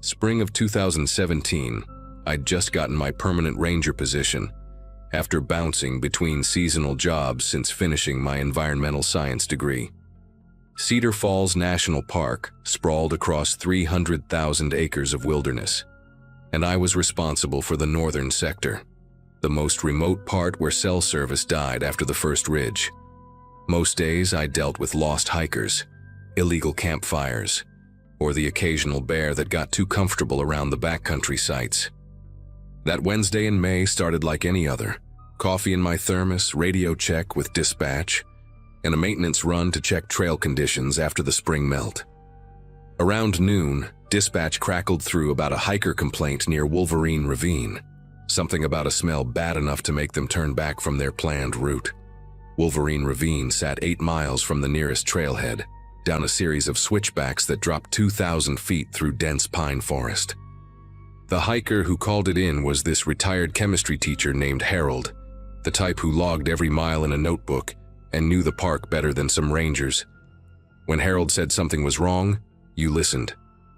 Spring of 2017, I'd just gotten my permanent ranger position after bouncing between seasonal jobs since finishing my environmental science degree. Cedar Falls National Park sprawled across 300,000 acres of wilderness, and I was responsible for the northern sector, the most remote part where cell service died after the first ridge. Most days I dealt with lost hikers, illegal campfires, or the occasional bear that got too comfortable around the backcountry sites. That Wednesday in May started like any other. Coffee in my thermos, radio check with dispatch, and a maintenance run to check trail conditions after the spring melt. Around noon, dispatch crackled through about a hiker complaint near Wolverine Ravine, something about a smell bad enough to make them turn back from their planned route. Wolverine Ravine sat 8 miles from the nearest trailhead, down a series of switchbacks that dropped 2,000 feet through dense pine forest. The hiker who called it in was this retired chemistry teacher named Harold, the type who logged every mile in a notebook and knew the park better than some rangers. When Harold said something was wrong, you listened.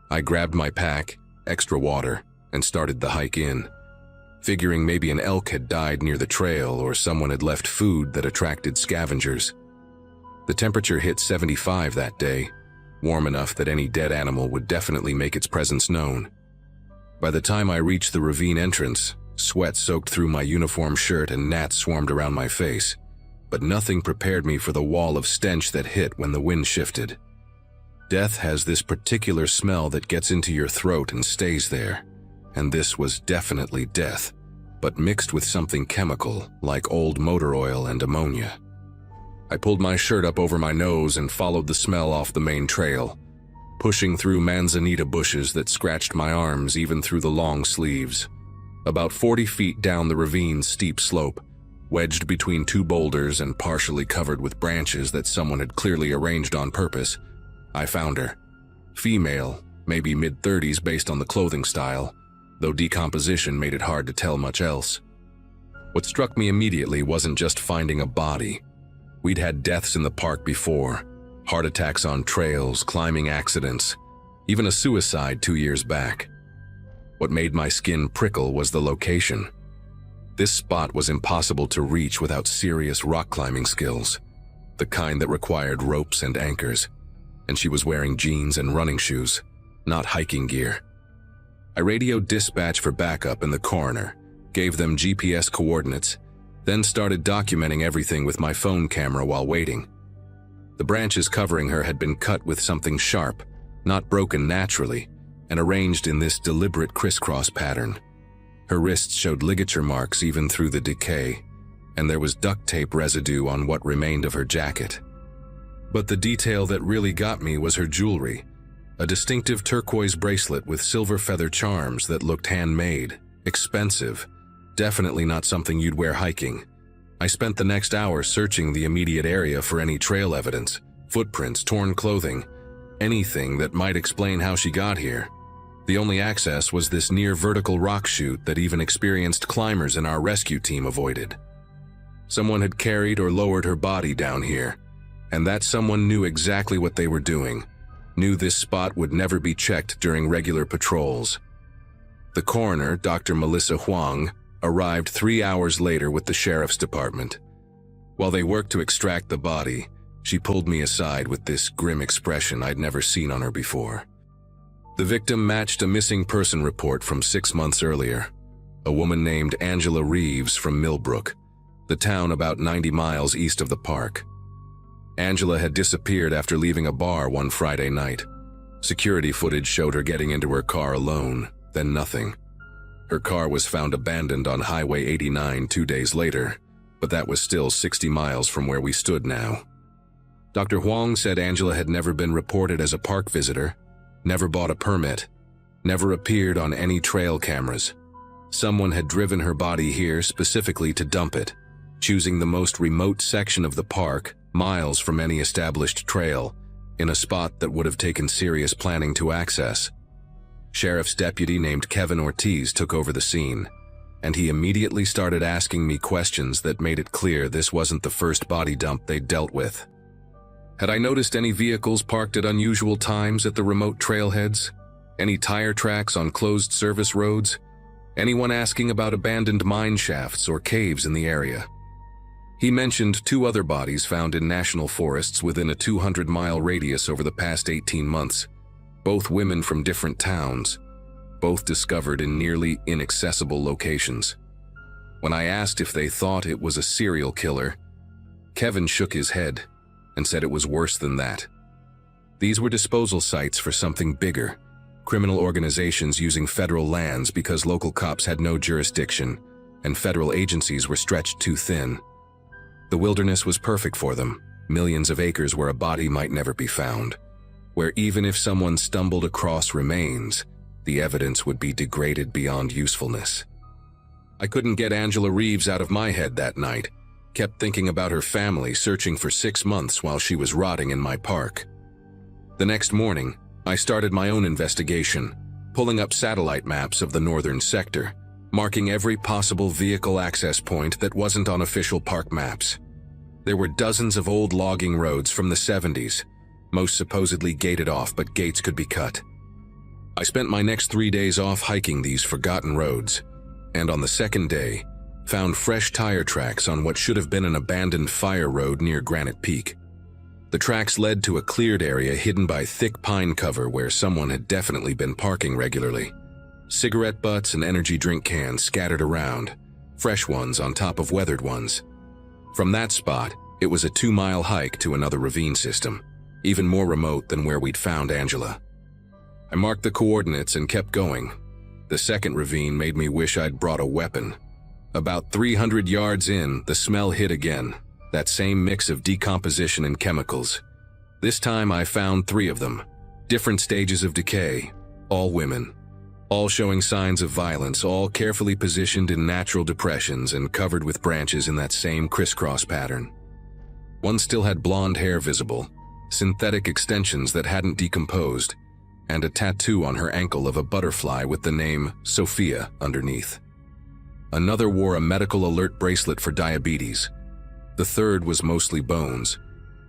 I grabbed my pack, extra water, and started the hike in, figuring maybe an elk had died near the trail or someone had left food that attracted scavengers. The temperature hit 75 that day, warm enough that any dead animal would definitely make its presence known. By the time I reached the ravine entrance, sweat soaked through my uniform shirt and gnats swarmed around my face, but nothing prepared me for the wall of stench that hit when the wind shifted. Death has this particular smell that gets into your throat and stays there, and this was definitely death, but mixed with something chemical like old motor oil and ammonia. I pulled my shirt up over my nose and followed the smell off the main trail, pushing through manzanita bushes that scratched my arms even through the long sleeves. About 40 feet down the ravine's steep slope, wedged between 2 boulders and partially covered with branches that someone had clearly arranged on purpose, I found her. Female, maybe mid-30s based on the clothing style, though decomposition made it hard to tell much else. What struck me immediately wasn't just finding a body. We'd had deaths in the park before, heart attacks on trails, climbing accidents, even a suicide 2 years back. What made my skin prickle was the location. This spot was impossible to reach without serious rock climbing skills, the kind that required ropes and anchors, and she was wearing jeans and running shoes, not hiking gear. I radioed dispatch for backup and the coroner, gave them GPS coordinates, then started documenting everything with my phone camera while waiting. The branches covering her had been cut with something sharp, not broken naturally, and arranged in this deliberate crisscross pattern. Her wrists showed ligature marks even through the decay, and there was duct tape residue on what remained of her jacket. But the detail that really got me was her jewelry, a distinctive turquoise bracelet with silver feather charms that looked handmade, expensive, definitely not something you'd wear hiking. I spent the next hour searching the immediate area for any trail evidence, footprints, torn clothing, anything that might explain how she got here. The only access was this near vertical rock chute that even experienced climbers in our rescue team avoided. Someone had carried or lowered her body down here, and that someone knew exactly what they were doing, knew this spot would never be checked during regular patrols. The coroner, Dr. Melissa Huang, arrived 3 hours later with the sheriff's department. While they worked to extract the body, she pulled me aside with this grim expression I'd never seen on her before. The victim matched a missing person report from 6 months earlier, a woman named Angela Reeves from Millbrook, the town about 90 miles east of the park. Angela had disappeared after leaving a bar one Friday night. Security footage showed her getting into her car alone, then nothing. Her car was found abandoned on Highway 89 2 days later, but that was still 60 miles from where we stood now. Dr. Huang said Angela had never been reported as a park visitor, never bought a permit, never appeared on any trail cameras. Someone had driven her body here specifically to dump it, choosing the most remote section of the park, miles from any established trail, in a spot that would have taken serious planning to access. Sheriff's deputy named Kevin Ortiz took over the scene, and he immediately started asking me questions that made it clear this wasn't the first body dump they'd dealt with. Had I noticed any vehicles parked at unusual times at the remote trailheads? Any tire tracks on closed service roads? Anyone asking about abandoned mine shafts or caves in the area? He mentioned 2 other bodies found in national forests within a 200-mile radius over the past 18 months, both women from different towns, both discovered in nearly inaccessible locations. When I asked if they thought it was a serial killer, Kevin shook his head and said it was worse than that. These were disposal sites for something bigger, criminal organizations using federal lands because local cops had no jurisdiction and federal agencies were stretched too thin. The wilderness was perfect for them, millions of acres where a body might never be found, where even if someone stumbled across remains, the evidence would be degraded beyond usefulness. I couldn't get Angela Reeves out of my head that night, kept thinking about her family searching for 6 months while she was rotting in my park. The next morning, I started my own investigation, pulling up satellite maps of the northern sector, marking every possible vehicle access point that wasn't on official park maps. There were dozens of old logging roads from the 70s, most supposedly gated off, but gates could be cut. I spent my next 3 days off hiking these forgotten roads, and on the second day, found fresh tire tracks on what should have been an abandoned fire road near Granite Peak. The tracks led to a cleared area hidden by thick pine cover where someone had definitely been parking regularly. Cigarette butts and energy drink cans scattered around, fresh ones on top of weathered ones. From that spot, it was a 2-mile hike to another ravine system, even more remote than where we'd found Angela. I marked the coordinates and kept going. The second ravine made me wish I'd brought a weapon. About 300 yards in, the smell hit again, that same mix of decomposition and chemicals. This time I found 3 of them, different stages of decay, all women. All showing signs of violence, all carefully positioned in natural depressions and covered with branches in that same crisscross pattern. One still had blonde hair visible, synthetic extensions that hadn't decomposed, and a tattoo on her ankle of a butterfly with the name Sophia underneath. Another wore a medical alert bracelet for diabetes. The third was mostly bones,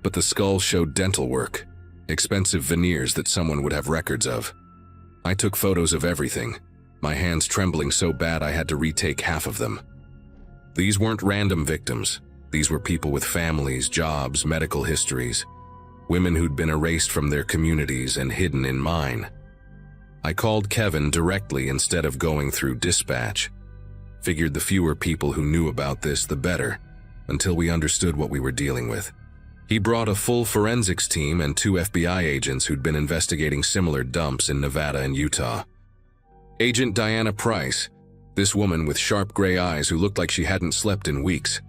but the skull showed dental work, expensive veneers that someone would have records of. I took photos of everything, my hands trembling so bad I had to retake half of them. These weren't random victims. These were people with families, jobs, medical histories, women who'd been erased from their communities and hidden in mine. I called Kevin directly instead of going through dispatch. Figured the fewer people who knew about this, the better, until we understood what we were dealing with. He brought a full forensics team and 2 FBI agents who'd been investigating similar dumps in Nevada and Utah. Agent Diana Price, this woman with sharp gray eyes who looked like she hadn't slept in weeks,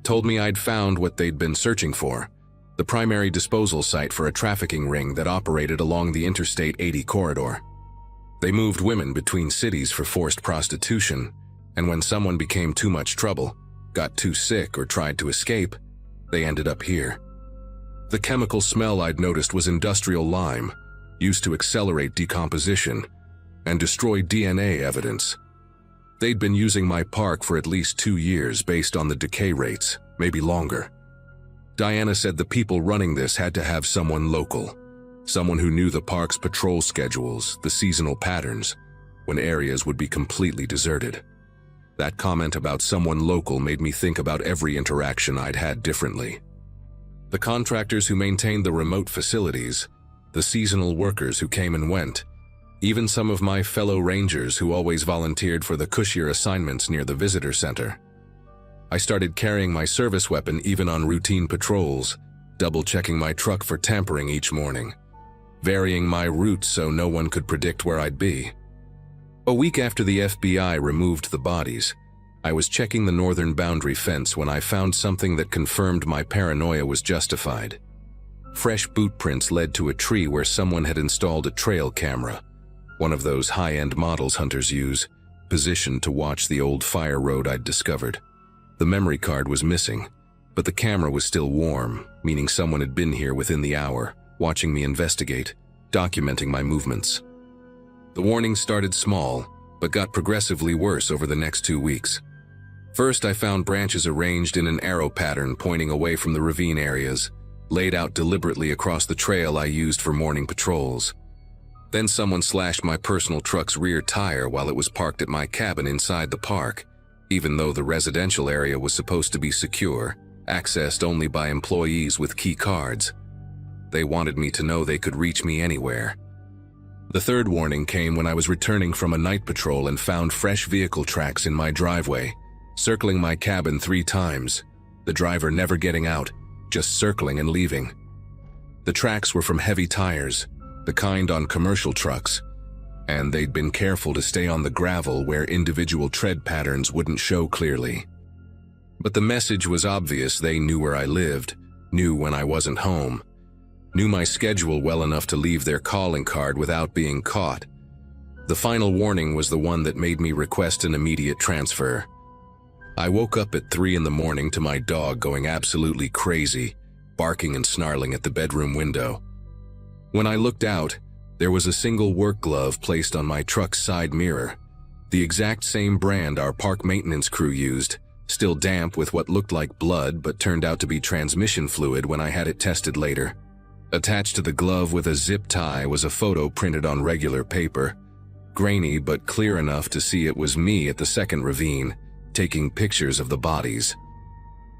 told me I'd found what they'd been searching for, the primary disposal site for a trafficking ring that operated along the Interstate 80 corridor. They moved women between cities for forced prostitution, and when someone became too much trouble, got too sick or tried to escape, they ended up here. The chemical smell I'd noticed was industrial lime, used to accelerate decomposition and destroy DNA evidence. They'd been using my park for at least 2 years based on the decay rates, maybe longer. Diana said the people running this had to have someone local, someone who knew the park's patrol schedules, the seasonal patterns, when areas would be completely deserted. That comment about someone local made me think about every interaction I'd had differently. The contractors who maintained the remote facilities, the seasonal workers who came and went, even some of my fellow rangers who always volunteered for the cushier assignments near the visitor center. I started carrying my service weapon even on routine patrols, double-checking my truck for tampering each morning, varying my route so no one could predict where I'd be. A week after the FBI removed the bodies, I was checking the northern boundary fence when I found something that confirmed my paranoia was justified. Fresh boot prints led to a tree where someone had installed a trail camera, one of those high-end models hunters use, positioned to watch the old fire road I'd discovered. The memory card was missing, but the camera was still warm, meaning someone had been here within the hour, watching me investigate, documenting my movements. The warning started small, but got progressively worse over the next 2 weeks. First, I found branches arranged in an arrow pattern pointing away from the ravine areas, laid out deliberately across the trail I used for morning patrols. Then someone slashed my personal truck's rear tire while it was parked at my cabin inside the park, even though the residential area was supposed to be secure, accessed only by employees with key cards. They wanted me to know they could reach me anywhere. The third warning came when I was returning from a night patrol and found fresh vehicle tracks in my driveway, circling my cabin 3 times, the driver never getting out, just circling and leaving. The tracks were from heavy tires, the kind on commercial trucks, and they'd been careful to stay on the gravel where individual tread patterns wouldn't show clearly. But the message was obvious. They knew where I lived, knew when I wasn't home, knew my schedule well enough to leave their calling card without being caught. The final warning was the one that made me request an immediate transfer. I woke up at 3 in the morning to my dog going absolutely crazy, barking and snarling at the bedroom window. When I looked out, there was a single work glove placed on my truck's side mirror, the exact same brand our park maintenance crew used, still damp with what looked like blood but turned out to be transmission fluid when I had it tested later. Attached to the glove with a zip tie was a photo printed on regular paper, grainy but clear enough to see it was me at the second ravine, taking pictures of the bodies.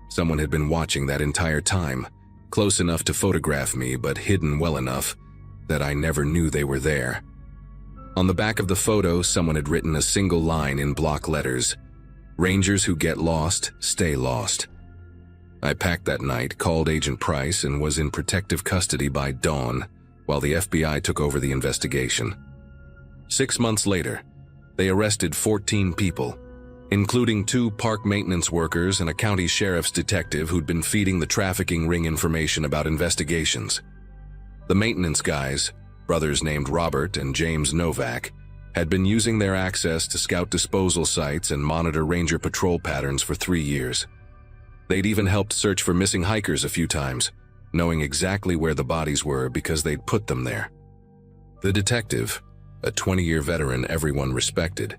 Someone had been watching that entire time, close enough to photograph me but hidden well enough that I never knew they were there. On the back of the photo, someone had written a single line in block letters: "Rangers who get lost, stay lost." I packed that night, called Agent Price, and was in protective custody by dawn while the FBI took over the investigation. 6 months later, they arrested 14 people, including 2 park maintenance workers and a county sheriff's detective who'd been feeding the trafficking ring information about investigations. The maintenance guys, brothers named Robert and James Novak, had been using their access to scout disposal sites and monitor ranger patrol patterns for 3 years. They'd even helped search for missing hikers a few times, knowing exactly where the bodies were because they'd put them there. The detective, a 20-year veteran everyone respected,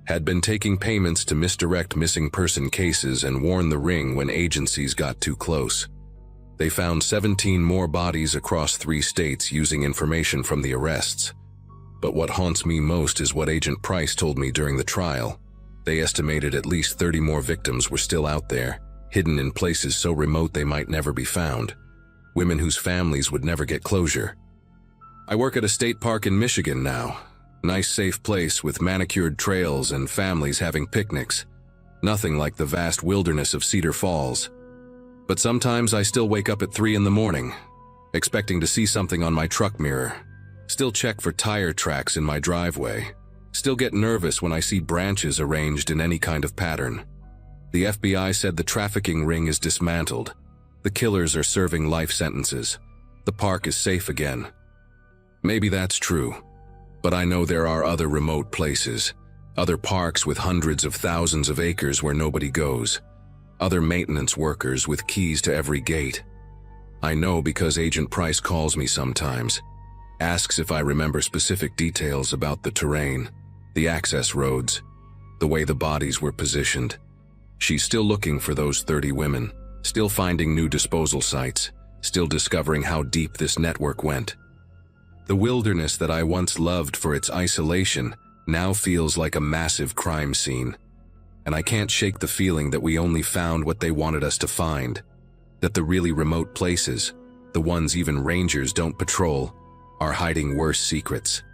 had been taking payments to misdirect missing person cases and warn the ring when agencies got too close. They found 17 more bodies across 3 states using information from the arrests. But what haunts me most is what Agent Price told me during the trial. They estimated at least 30 more victims were still out there, hidden in places so remote they might never be found. Women whose families would never get closure. I work at a state park in Michigan now. Nice, safe place with manicured trails and families having picnics. Nothing like the vast wilderness of Cedar Falls. But sometimes I still wake up at 3 in the morning, expecting to see something on my truck mirror. Still check for tire tracks in my driveway. Still get nervous when I see branches arranged in any kind of pattern. The FBI said the trafficking ring is dismantled. The killers are serving life sentences. The park is safe again. Maybe that's true. But I know there are other remote places, other parks with hundreds of thousands of acres where nobody goes, other maintenance workers with keys to every gate. I know because Agent Price calls me sometimes, asks if I remember specific details about the terrain, the access roads, the way the bodies were positioned. She's still looking for those 30 women, still finding new disposal sites, still discovering how deep this network went. The wilderness that I once loved for its isolation now feels like a massive crime scene. And I can't shake the feeling that we only found what they wanted us to find. That the really remote places, the ones even rangers don't patrol, are hiding worse secrets.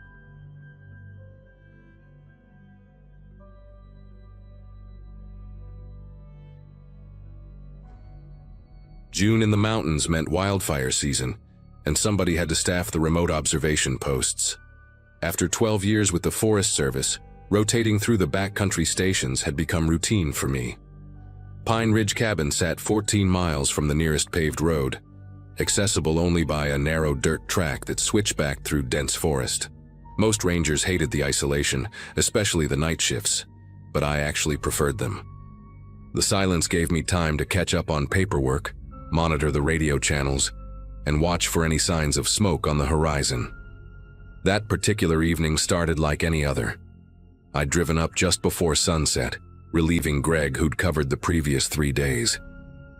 June in the mountains meant wildfire season, and somebody had to staff the remote observation posts. After 12 years with the Forest Service, rotating through the backcountry stations had become routine for me. Pine Ridge Cabin sat 14 miles from the nearest paved road, accessible only by a narrow dirt track that switchbacked through dense forest. Most rangers hated the isolation, especially the night shifts, but I actually preferred them. The silence gave me time to catch up on paperwork, monitor the radio channels, and watch for any signs of smoke on the horizon. That particular evening started like any other. I'd driven up just before sunset, relieving Greg, who'd covered the previous 3 days.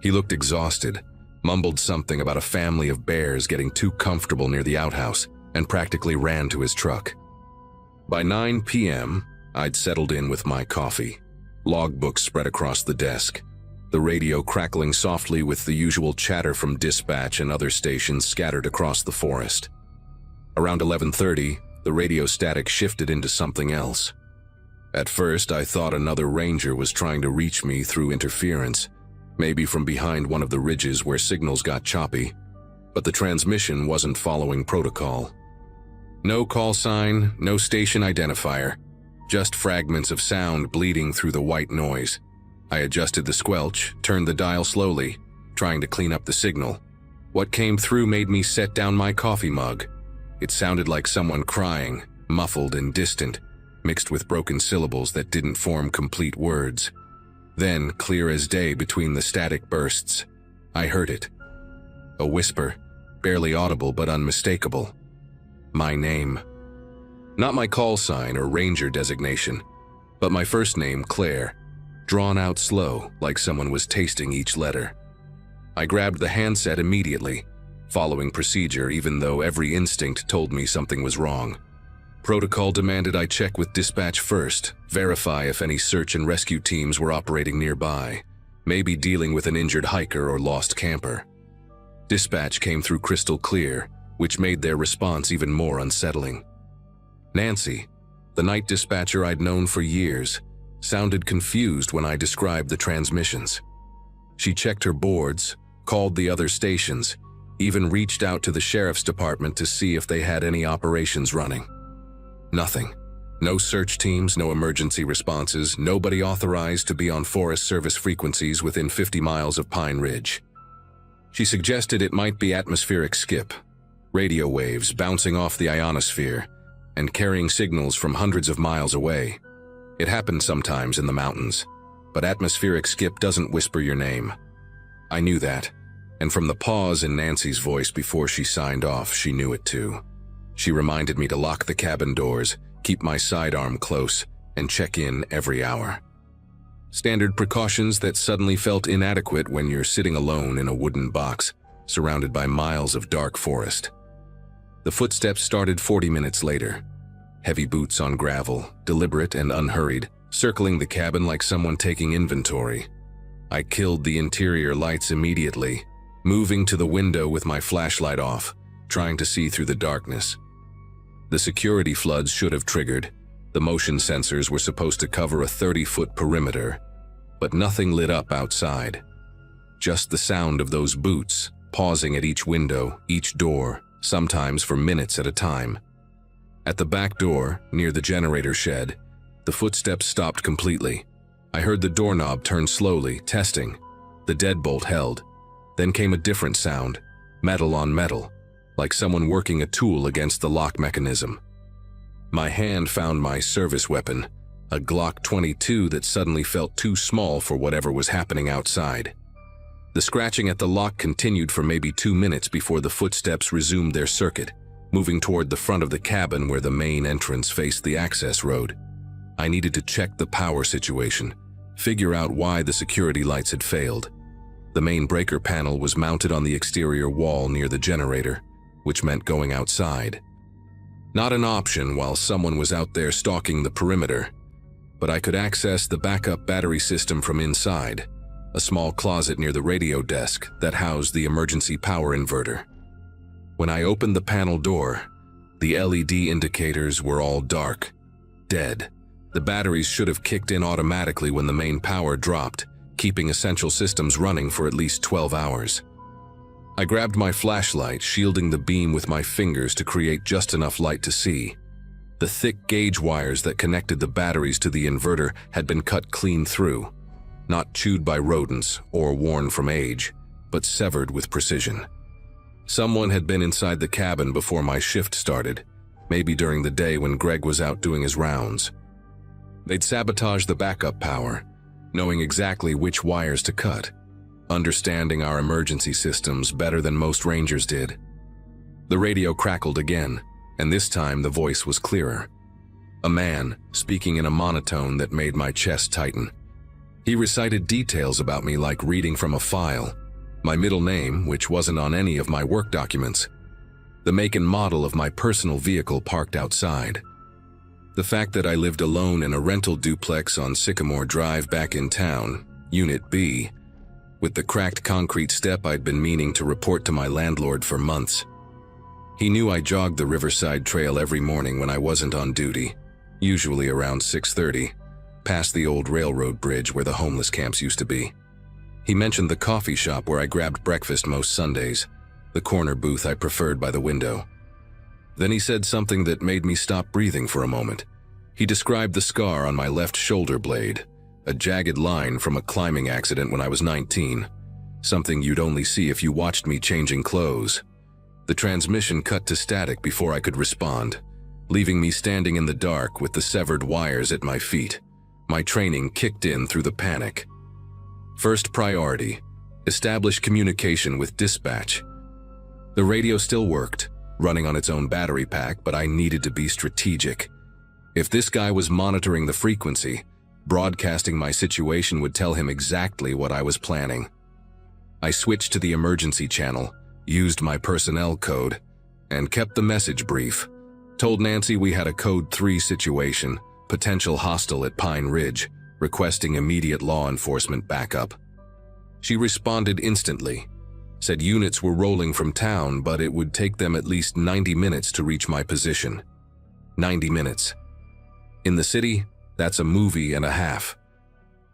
He looked exhausted, mumbled something about a family of bears getting too comfortable near the outhouse, and practically ran to his truck. By 9 p.m., I'd settled in with my coffee, logbooks spread across the desk, the radio crackling softly with the usual chatter from dispatch and other stations scattered across the forest. Around 11:30, the radio static shifted into something else. At first, I thought another ranger was trying to reach me through interference, maybe from behind one of the ridges where signals got choppy, but the transmission wasn't following protocol. No call sign, no station identifier, just fragments of sound bleeding through the white noise. I adjusted the squelch, turned the dial slowly, trying to clean up the signal. What came through made me set down my coffee mug. It sounded like someone crying, muffled and distant, mixed with broken syllables that didn't form complete words. Then, clear as day between the static bursts, I heard it. A whisper, barely audible but unmistakable. My name. Not my call sign or ranger designation, but my first name, Claire, drawn out slow, like someone was tasting each letter. I grabbed the handset immediately, following procedure even though every instinct told me something was wrong. Protocol demanded I check with dispatch first, verify if any search and rescue teams were operating nearby, maybe dealing with an injured hiker or lost camper. Dispatch came through crystal clear, which made their response even more unsettling. Nancy, the night dispatcher I'd known for years, sounded confused when I described the transmissions. She checked her boards, called the other stations, even reached out to the sheriff's department to see if they had any operations running. Nothing. No search teams, no emergency responses, nobody authorized to be on Forest Service frequencies within 50 miles of Pine Ridge. She suggested it might be atmospheric skip, radio waves bouncing off the ionosphere and carrying signals from hundreds of miles away. It happens sometimes in the mountains, but atmospheric skip doesn't whisper your name. I knew that, and from the pause in Nancy's voice before she signed off, she knew it too. She reminded me to lock the cabin doors, keep my sidearm close, and check in every hour. Standard precautions that suddenly felt inadequate when you're sitting alone in a wooden box, surrounded by miles of dark forest. The footsteps started 40 minutes later. Heavy boots on gravel, deliberate and unhurried, circling the cabin like someone taking inventory. I killed the interior lights immediately, moving to the window with my flashlight off, trying to see through the darkness. The security floods should have triggered. The motion sensors were supposed to cover a 30-foot perimeter, but nothing lit up outside. Just the sound of those boots, pausing at each window, each door, sometimes for minutes at a time. At the back door, near the generator shed, the footsteps stopped completely. I heard the doorknob turn slowly, testing. The deadbolt held. Then came a different sound, metal on metal, like someone working a tool against the lock mechanism. My hand found my service weapon, a Glock 22 that suddenly felt too small for whatever was happening outside. The scratching at the lock continued for maybe 2 minutes before the footsteps resumed their circuit, moving toward the front of the cabin where the main entrance faced the access road. I needed to check the power situation, figure out why the security lights had failed. The main breaker panel was mounted on the exterior wall near the generator, which meant going outside. Not an option while someone was out there stalking the perimeter, but I could access the backup battery system from inside, a small closet near the radio desk that housed the emergency power inverter. When I opened the panel door, the LED indicators were all dark, dead. The batteries should have kicked in automatically when the main power dropped, keeping essential systems running for at least 12 hours. I grabbed my flashlight, shielding the beam with my fingers to create just enough light to see. The thick gauge wires that connected the batteries to the inverter had been cut clean through, not chewed by rodents or worn from age, but severed with precision. Someone had been inside the cabin before my shift started, maybe during the day when Greg was out doing his rounds. They'd sabotaged the backup power, knowing exactly which wires to cut, understanding our emergency systems better than most rangers did. The radio crackled again, and this time the voice was clearer. A man, speaking in a monotone that made my chest tighten. He recited details about me like reading from a file, my middle name, which wasn't on any of my work documents. the make and model of my personal vehicle parked outside. The fact that I lived alone in a rental duplex on Sycamore Drive back in town, Unit B, with the cracked concrete step I'd been meaning to report to my landlord for months. He knew I jogged the Riverside Trail every morning when I wasn't on duty, usually around 6:30, past the old railroad bridge where the homeless camps used to be. He mentioned the coffee shop where I grabbed breakfast most Sundays, the corner booth I preferred by the window. Then he said something that made me stop breathing for a moment. He described the scar on my left shoulder blade, a jagged line from a climbing accident when I was 19, something you'd only see if you watched me changing clothes. The transmission cut to static before I could respond, leaving me standing in the dark with the severed wires at my feet. My training kicked in through the panic. First priority, establish communication with dispatch. The radio still worked, running on its own battery pack, but I needed to be strategic. If this guy was monitoring the frequency, broadcasting my situation would tell him exactly what I was planning. I switched to the emergency channel, used my personnel code, and kept the message brief. Told Nancy we had a Code 3 situation, potential hostile at Pine Ridge, requesting immediate law enforcement backup. She responded instantly, said units were rolling from town, but it would take them at least 90 minutes to reach my position. 90 minutes. In the city, that's a movie and a half.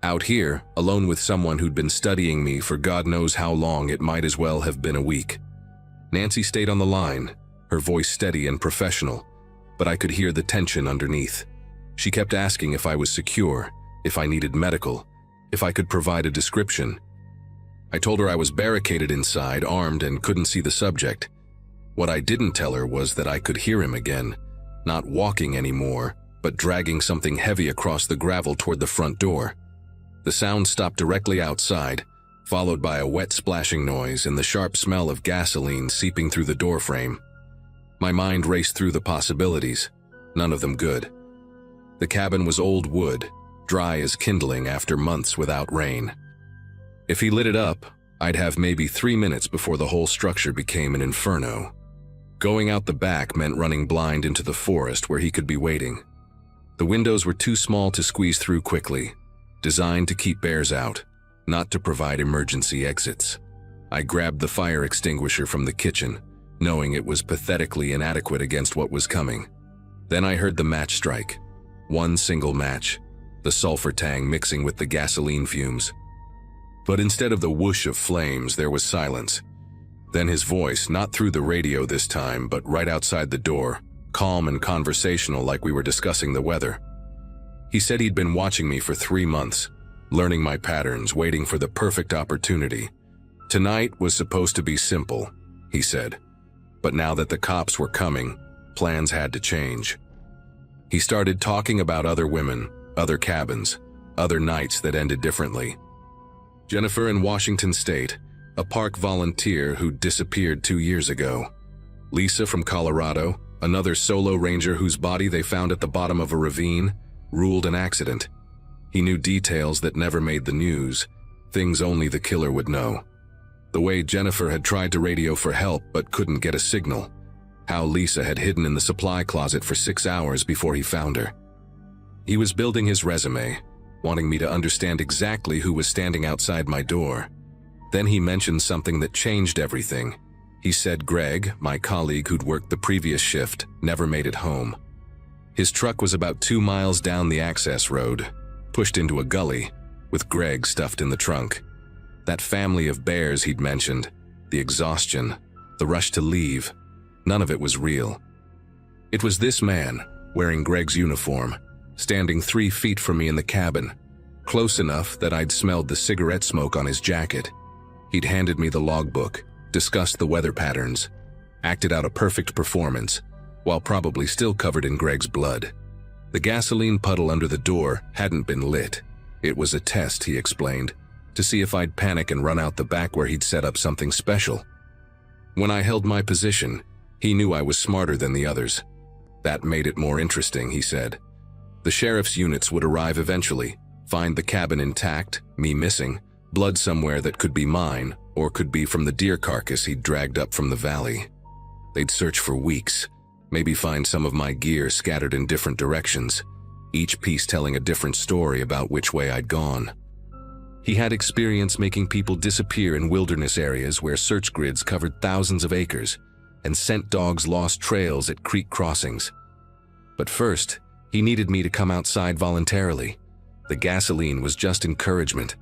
Out here, alone with someone who'd been studying me for God knows how long, it might as well have been a week. Nancy stayed on the line, her voice steady and professional, but I could hear the tension underneath. She kept asking if I was secure, if I needed medical, if I could provide a description. I told her I was barricaded inside, armed, and couldn't see the subject. What I didn't tell her was that I could hear him again, not walking anymore, but dragging something heavy across the gravel toward the front door. The sound stopped directly outside, followed by a wet splashing noise and the sharp smell of gasoline seeping through the doorframe. My mind raced through the possibilities, none of them good. The cabin was old wood, dry as kindling after months without rain. If he lit it up, I'd have maybe 3 minutes before the whole structure became an inferno. Going out the back meant running blind into the forest where he could be waiting. The windows were too small to squeeze through quickly, designed to keep bears out, not to provide emergency exits. I grabbed the fire extinguisher from the kitchen, knowing it was pathetically inadequate against what was coming. Then I heard the match strike. One single match, the sulfur tang mixing with the gasoline fumes. But instead of the whoosh of flames, there was silence. Then his voice, not through the radio this time, but right outside the door, calm and conversational like we were discussing the weather. He said he'd been watching me for 3 months, learning my patterns, waiting for the perfect opportunity. Tonight was supposed to be simple, he said. But now that the cops were coming, plans had to change. He started talking about other women, other cabins, other nights that ended differently. Jennifer in Washington State, a park volunteer who disappeared 2 years ago. Lisa from Colorado, another solo ranger whose body they found at the bottom of a ravine, ruled an accident. He knew details that never made the news, things only the killer would know. The way Jennifer had tried to radio for help but couldn't get a signal. How Lisa had hidden in the supply closet for 6 hours before he found her. He was building his resume, wanting me to understand exactly who was standing outside my door. Then he mentioned something that changed everything. He said Greg, my colleague who'd worked the previous shift, never made it home. His truck was about 2 miles down the access road, pushed into a gully, with Greg stuffed in the trunk. That family of bears he'd mentioned, the exhaustion, the rush to leave, none of it was real. It was this man, wearing Greg's uniform, standing 3 feet from me in the cabin, close enough that I'd smelled the cigarette smoke on his jacket. He'd handed me the logbook, discussed the weather patterns, acted out a perfect performance, while probably still covered in Greg's blood. The gasoline puddle under the door hadn't been lit. It was a test, he explained, to see if I'd panic and run out the back where he'd set up something special. When I held my position, he knew I was smarter than the others. That made it more interesting, he said. The sheriff's units would arrive eventually, find the cabin intact, me missing, blood somewhere that could be mine, or could be from the deer carcass he'd dragged up from the valley. They'd search for weeks, maybe find some of my gear scattered in different directions, each piece telling a different story about which way I'd gone. He had experience making people disappear in wilderness areas where search grids covered thousands of acres, and scent dogs lost trails at creek crossings. But first, he needed me to come outside voluntarily. The gasoline was just encouragement.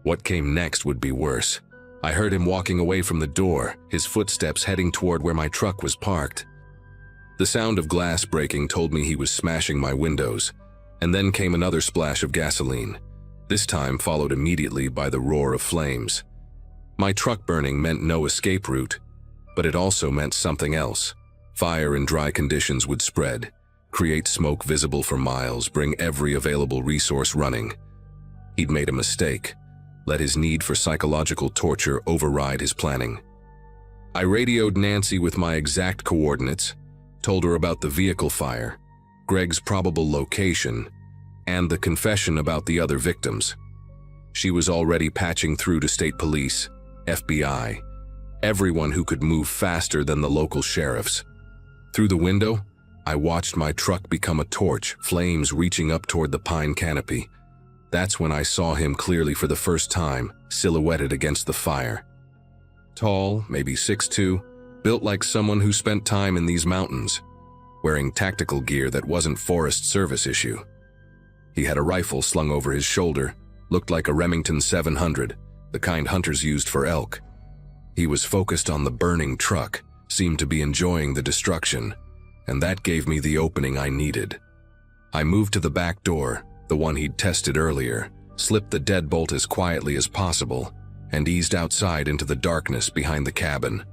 What came next would be worse. I heard him walking away from the door, his footsteps heading toward where my truck was parked. The sound of glass breaking told me he was smashing my windows, and then came another splash of gasoline, this time followed immediately by the roar of flames. My truck burning meant no escape route, but it also meant something else. Fire in dry conditions would spread, create smoke visible for miles, bring every available resource running. He'd made a mistake, let his need for psychological torture override his planning. I radioed Nancy with my exact coordinates, told her about the vehicle fire, Greg's probable location, and the confession about the other victims. She was already patching through to state police, FBI, everyone who could move faster than the local sheriffs. Through the window, I watched my truck become a torch, flames reaching up toward the pine canopy. That's when I saw him clearly for the first time, silhouetted against the fire. Tall, maybe 6'2", built like someone who spent time in these mountains, wearing tactical gear that wasn't Forest Service issue. He had a rifle slung over his shoulder, looked like a Remington 700, the kind hunters used for elk. He was focused on the burning truck, seemed to be enjoying the destruction, and that gave me the opening I needed. I moved to the back door, the one he'd tested earlier, slipped the deadbolt as quietly as possible, and eased outside into the darkness behind the cabin.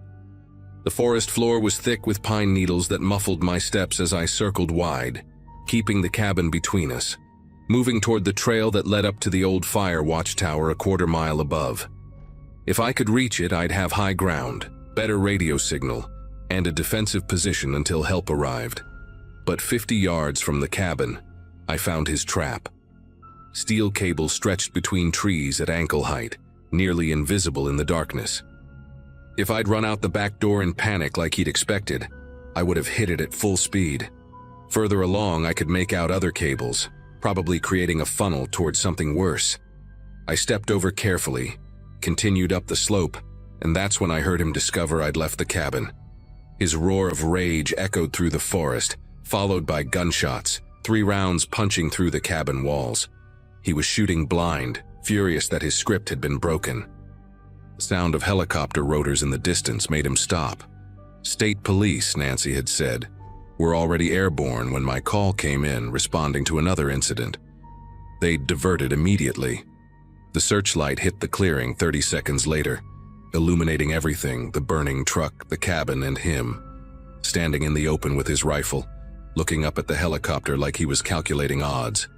The forest floor was thick with pine needles that muffled my steps as I circled wide, keeping the cabin between us, moving toward the trail that led up to the old fire watchtower a quarter-mile above. If I could reach it, I'd have high ground, better radio signal, and a defensive position until help arrived. But 50 yards from the cabin, I found his trap. Steel cable stretched between trees at ankle height, nearly invisible in the darkness. If I'd run out the back door in panic like he'd expected, I would have hit it at full speed. Further along, I could make out other cables, probably creating a funnel towards something worse. I stepped over carefully, continued up the slope, and that's when I heard him discover I'd left the cabin. His roar of rage echoed through the forest, followed by gunshots, 3 rounds punching through the cabin walls. He was shooting blind, furious that his script had been broken. The sound of helicopter rotors in the distance made him stop. State police, Nancy had said, were already airborne when my call came in, responding to another incident. They'd diverted immediately. The searchlight hit the clearing 30 seconds later, illuminating everything, the burning truck, the cabin, and him, standing in the open with his rifle, looking up at the helicopter like he was calculating odds.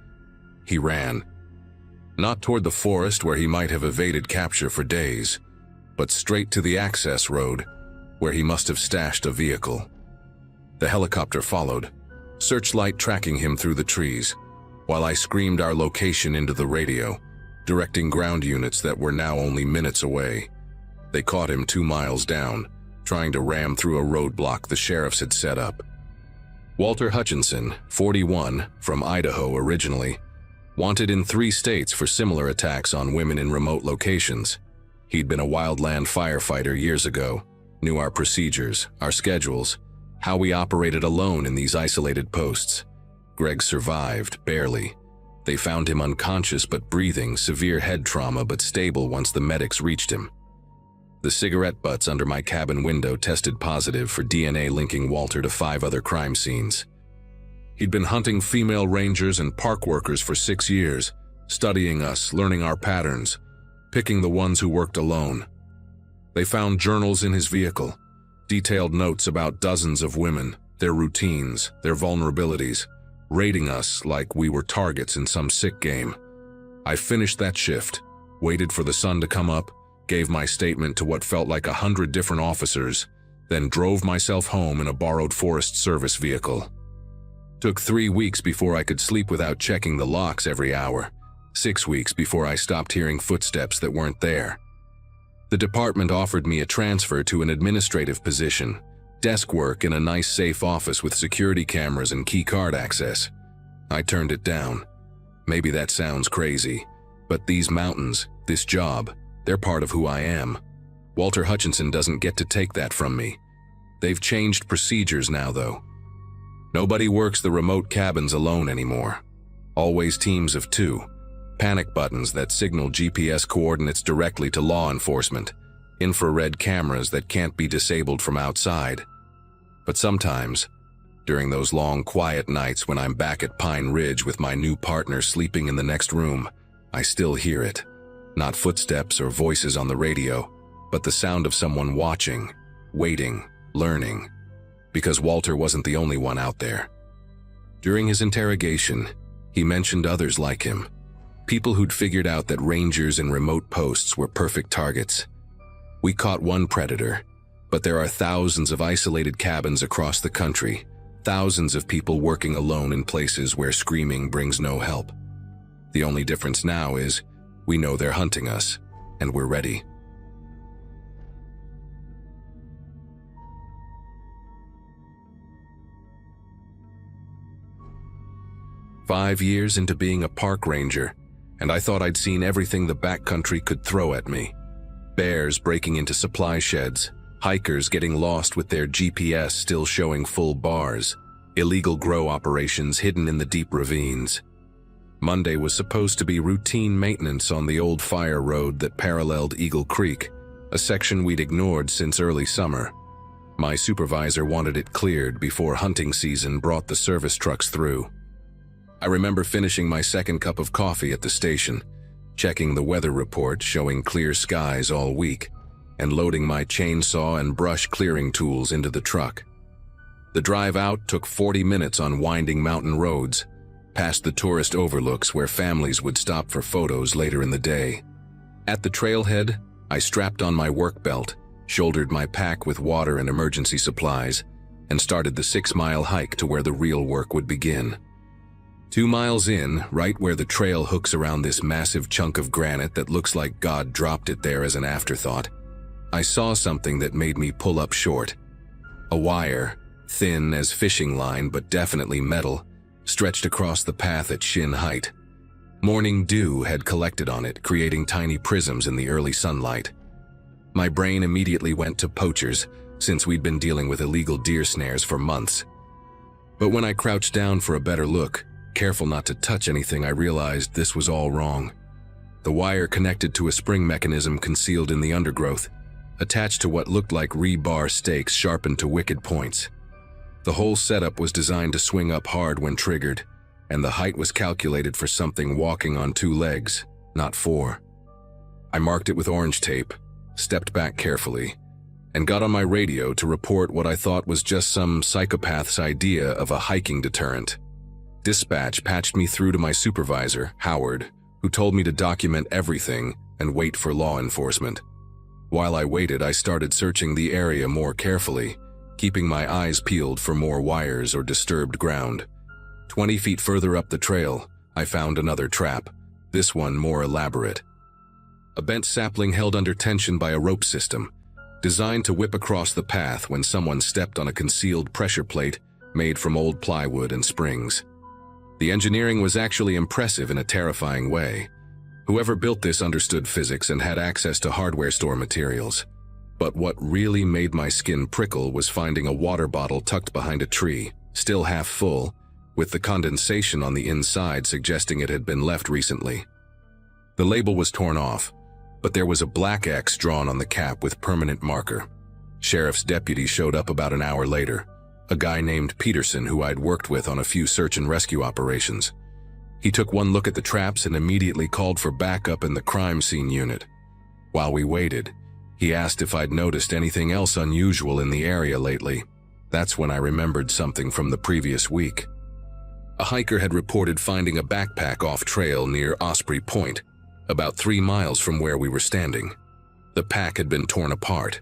He ran. Not toward the forest where he might have evaded capture for days, but straight to the access road, where he must have stashed a vehicle. The helicopter followed, searchlight tracking him through the trees, while I screamed our location into the radio, directing ground units that were now only minutes away. They caught him 2 miles down, trying to ram through a roadblock the sheriffs had set up. Walter Hutchinson, 41, from Idaho originally, wanted in 3 states for similar attacks on women in remote locations. He'd been a wildland firefighter years ago, knew our procedures, our schedules, how we operated alone in these isolated posts. Greg survived, barely. They found him unconscious but breathing, severe head trauma but stable once the medics reached him. The cigarette butts under my cabin window tested positive for DNA linking Walter to 5 other crime scenes. He'd been hunting female rangers and park workers for 6 years, studying us, learning our patterns, picking the ones who worked alone. They found journals in his vehicle, detailed notes about dozens of women, their routines, their vulnerabilities, rating us like we were targets in some sick game. I finished that shift, waited for the sun to come up, gave my statement to what felt like 100 different officers, then drove myself home in a borrowed Forest Service vehicle. Took 3 weeks before I could sleep without checking the locks every hour, 6 weeks before I stopped hearing footsteps that weren't there. The department offered me a transfer to an administrative position, Desk work in a nice safe office with security cameras and key card access. I turned it down. Maybe that sounds crazy, but these mountains, this job, they're part of who I am. Walter Hutchinson doesn't get to take that from me. They've changed procedures now, though. Nobody works the remote cabins alone anymore. Always teams of 2. Panic buttons that signal GPS coordinates directly to law enforcement. Infrared cameras that can't be disabled from outside. But sometimes, during those long, quiet nights when I'm back at Pine Ridge with my new partner sleeping in the next room, I still hear it. Not footsteps or voices on the radio, but the sound of someone watching, waiting, learning. Because Walter wasn't the only one out there. During his interrogation, he mentioned others like him. People who'd figured out that rangers in remote posts were perfect targets. We caught one predator, but there are thousands of isolated cabins across the country, thousands of people working alone in places where screaming brings no help. The only difference now is, we know they're hunting us, and we're ready. "5 years into being a park ranger, and I thought I'd seen everything the backcountry could throw at me. Bears breaking into supply sheds, hikers getting lost with their GPS still showing full bars, illegal grow operations hidden in the deep ravines. Monday was supposed to be routine maintenance on the old fire road that paralleled Eagle Creek, a section we'd ignored since early summer. My supervisor wanted it cleared before hunting season brought the service trucks through. I remember finishing my second cup of coffee at the station, checking the weather report showing clear skies all week, and loading my chainsaw and brush clearing tools into the truck. The drive out took 40 minutes on winding mountain roads, past the tourist overlooks where families would stop for photos later in the day. At the trailhead, I strapped on my work belt, shouldered my pack with water and emergency supplies, and started the 6-mile hike to where the real work would begin. 2 miles in, right where the trail hooks around this massive chunk of granite that looks like God dropped it there as an afterthought, I saw something that made me pull up short. A wire, thin as fishing line but definitely metal, stretched across the path at shin height. Morning dew had collected on it, creating tiny prisms in the early sunlight. My brain immediately went to poachers, since we'd been dealing with illegal deer snares for months. But when I crouched down for a better look, careful not to touch anything, I realized this was all wrong. The wire connected to a spring mechanism concealed in the undergrowth, attached to what looked like rebar stakes sharpened to wicked points. The whole setup was designed to swing up hard when triggered, and the height was calculated for something walking on 2 legs, not 4. I marked it with orange tape, stepped back carefully, and got on my radio to report what I thought was just some psychopath's idea of a hiking deterrent. Dispatch patched me through to my supervisor, Howard, who told me to document everything and wait for law enforcement. While I waited, I started searching the area more carefully, keeping my eyes peeled for more wires or disturbed ground. 20 feet further up the trail, I found another trap, this one more elaborate. A bent sapling held under tension by a rope system, designed to whip across the path when someone stepped on a concealed pressure plate made from old plywood and springs. The engineering was actually impressive in a terrifying way. Whoever built this understood physics and had access to hardware store materials. But what really made my skin prickle was finding a water bottle tucked behind a tree, still half full, with the condensation on the inside suggesting it had been left recently. The label was torn off, but there was a black X drawn on the cap with permanent marker. Sheriff's deputy showed up about an hour later, a guy named Peterson who I'd worked with on a few search and rescue operations. He took one look at the traps and immediately called for backup in the crime scene unit. While we waited, he asked if I'd noticed anything else unusual in the area lately. That's when I remembered something from the previous week. A hiker had reported finding a backpack off-trail near Osprey Point, about 3 miles from where we were standing. The pack had been torn apart,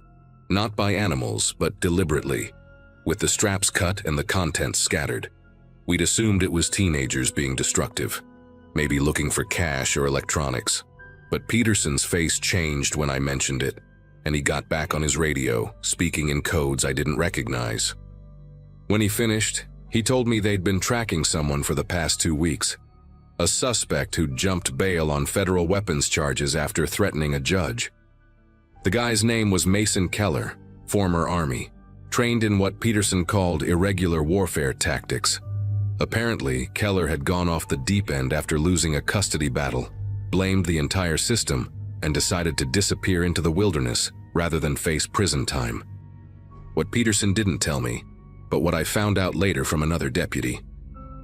not by animals, but deliberately, with the straps cut and the contents scattered. We'd assumed it was teenagers being destructive, maybe looking for cash or electronics. But Peterson's face changed when I mentioned it. and he got back on his radio, speaking in codes I didn't recognize. When he finished, he told me they'd been tracking someone for the past 2 weeks, a suspect who jumped bail on federal weapons charges after threatening a judge. The guy's name was Mason Keller, former Army, trained in what Peterson called irregular warfare tactics. Apparently, Keller had gone off the deep end after losing a custody battle, blamed the entire system, and decided to disappear into the wilderness rather than face prison time. What Peterson didn't tell me, but what I found out later from another deputy,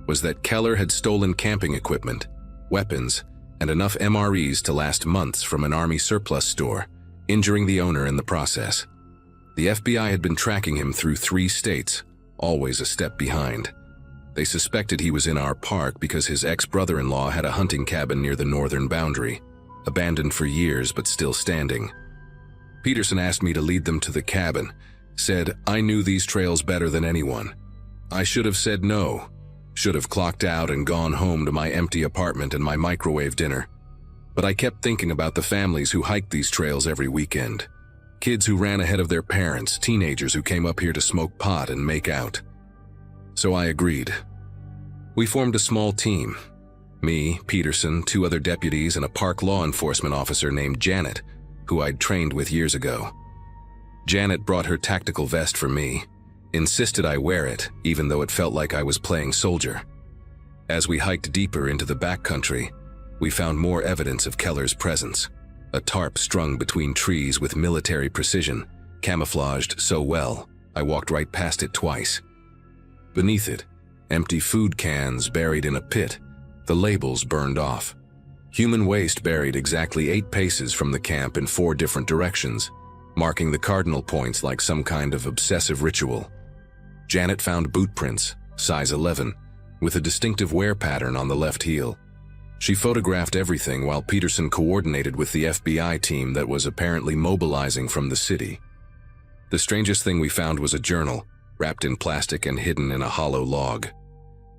was that Keller had stolen camping equipment, weapons, and enough MREs to last months from an Army surplus store, injuring the owner in the process. The FBI had been tracking him through 3 states, always a step behind. They suspected he was in our park because his ex-brother-in-law had a hunting cabin near the northern boundary, abandoned for years but still standing. Peterson asked me to lead them to the cabin, said I knew these trails better than anyone. I should have said no, should have clocked out and gone home to my empty apartment and my microwave dinner. But I kept thinking about the families who hiked these trails every weekend. Kids who ran ahead of their parents, teenagers who came up here to smoke pot and make out. So I agreed. We formed a small team. Me, Peterson, 2 other deputies, and a park law enforcement officer named Janet, who I'd trained with years ago. Janet brought her tactical vest for me, insisted I wear it, even though it felt like I was playing soldier. As we hiked deeper into the backcountry, we found more evidence of Keller's presence. A tarp strung between trees with military precision, camouflaged so well, I walked right past it twice. Beneath it, empty food cans buried in a pit, the labels burned off. Human waste buried exactly 8 paces from the camp in 4 different directions, marking the cardinal points like some kind of obsessive ritual. Janet found boot prints, size 11, with a distinctive wear pattern on the left heel. She photographed everything while Peterson coordinated with the FBI team that was apparently mobilizing from the city. The strangest thing we found was a journal, wrapped in plastic and hidden in a hollow log.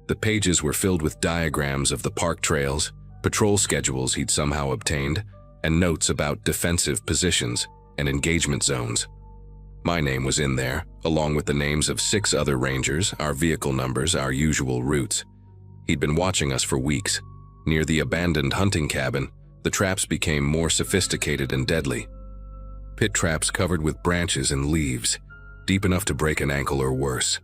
The pages were filled with diagrams of the park trails, patrol schedules he'd somehow obtained, and notes about defensive positions and engagement zones. My name was in there, along with the names of 6 other rangers, our vehicle numbers, our usual routes. He'd been watching us for weeks. Near the abandoned hunting cabin, the traps became more sophisticated and deadly. Pit traps covered with branches and leaves, deep enough to break an ankle or worse.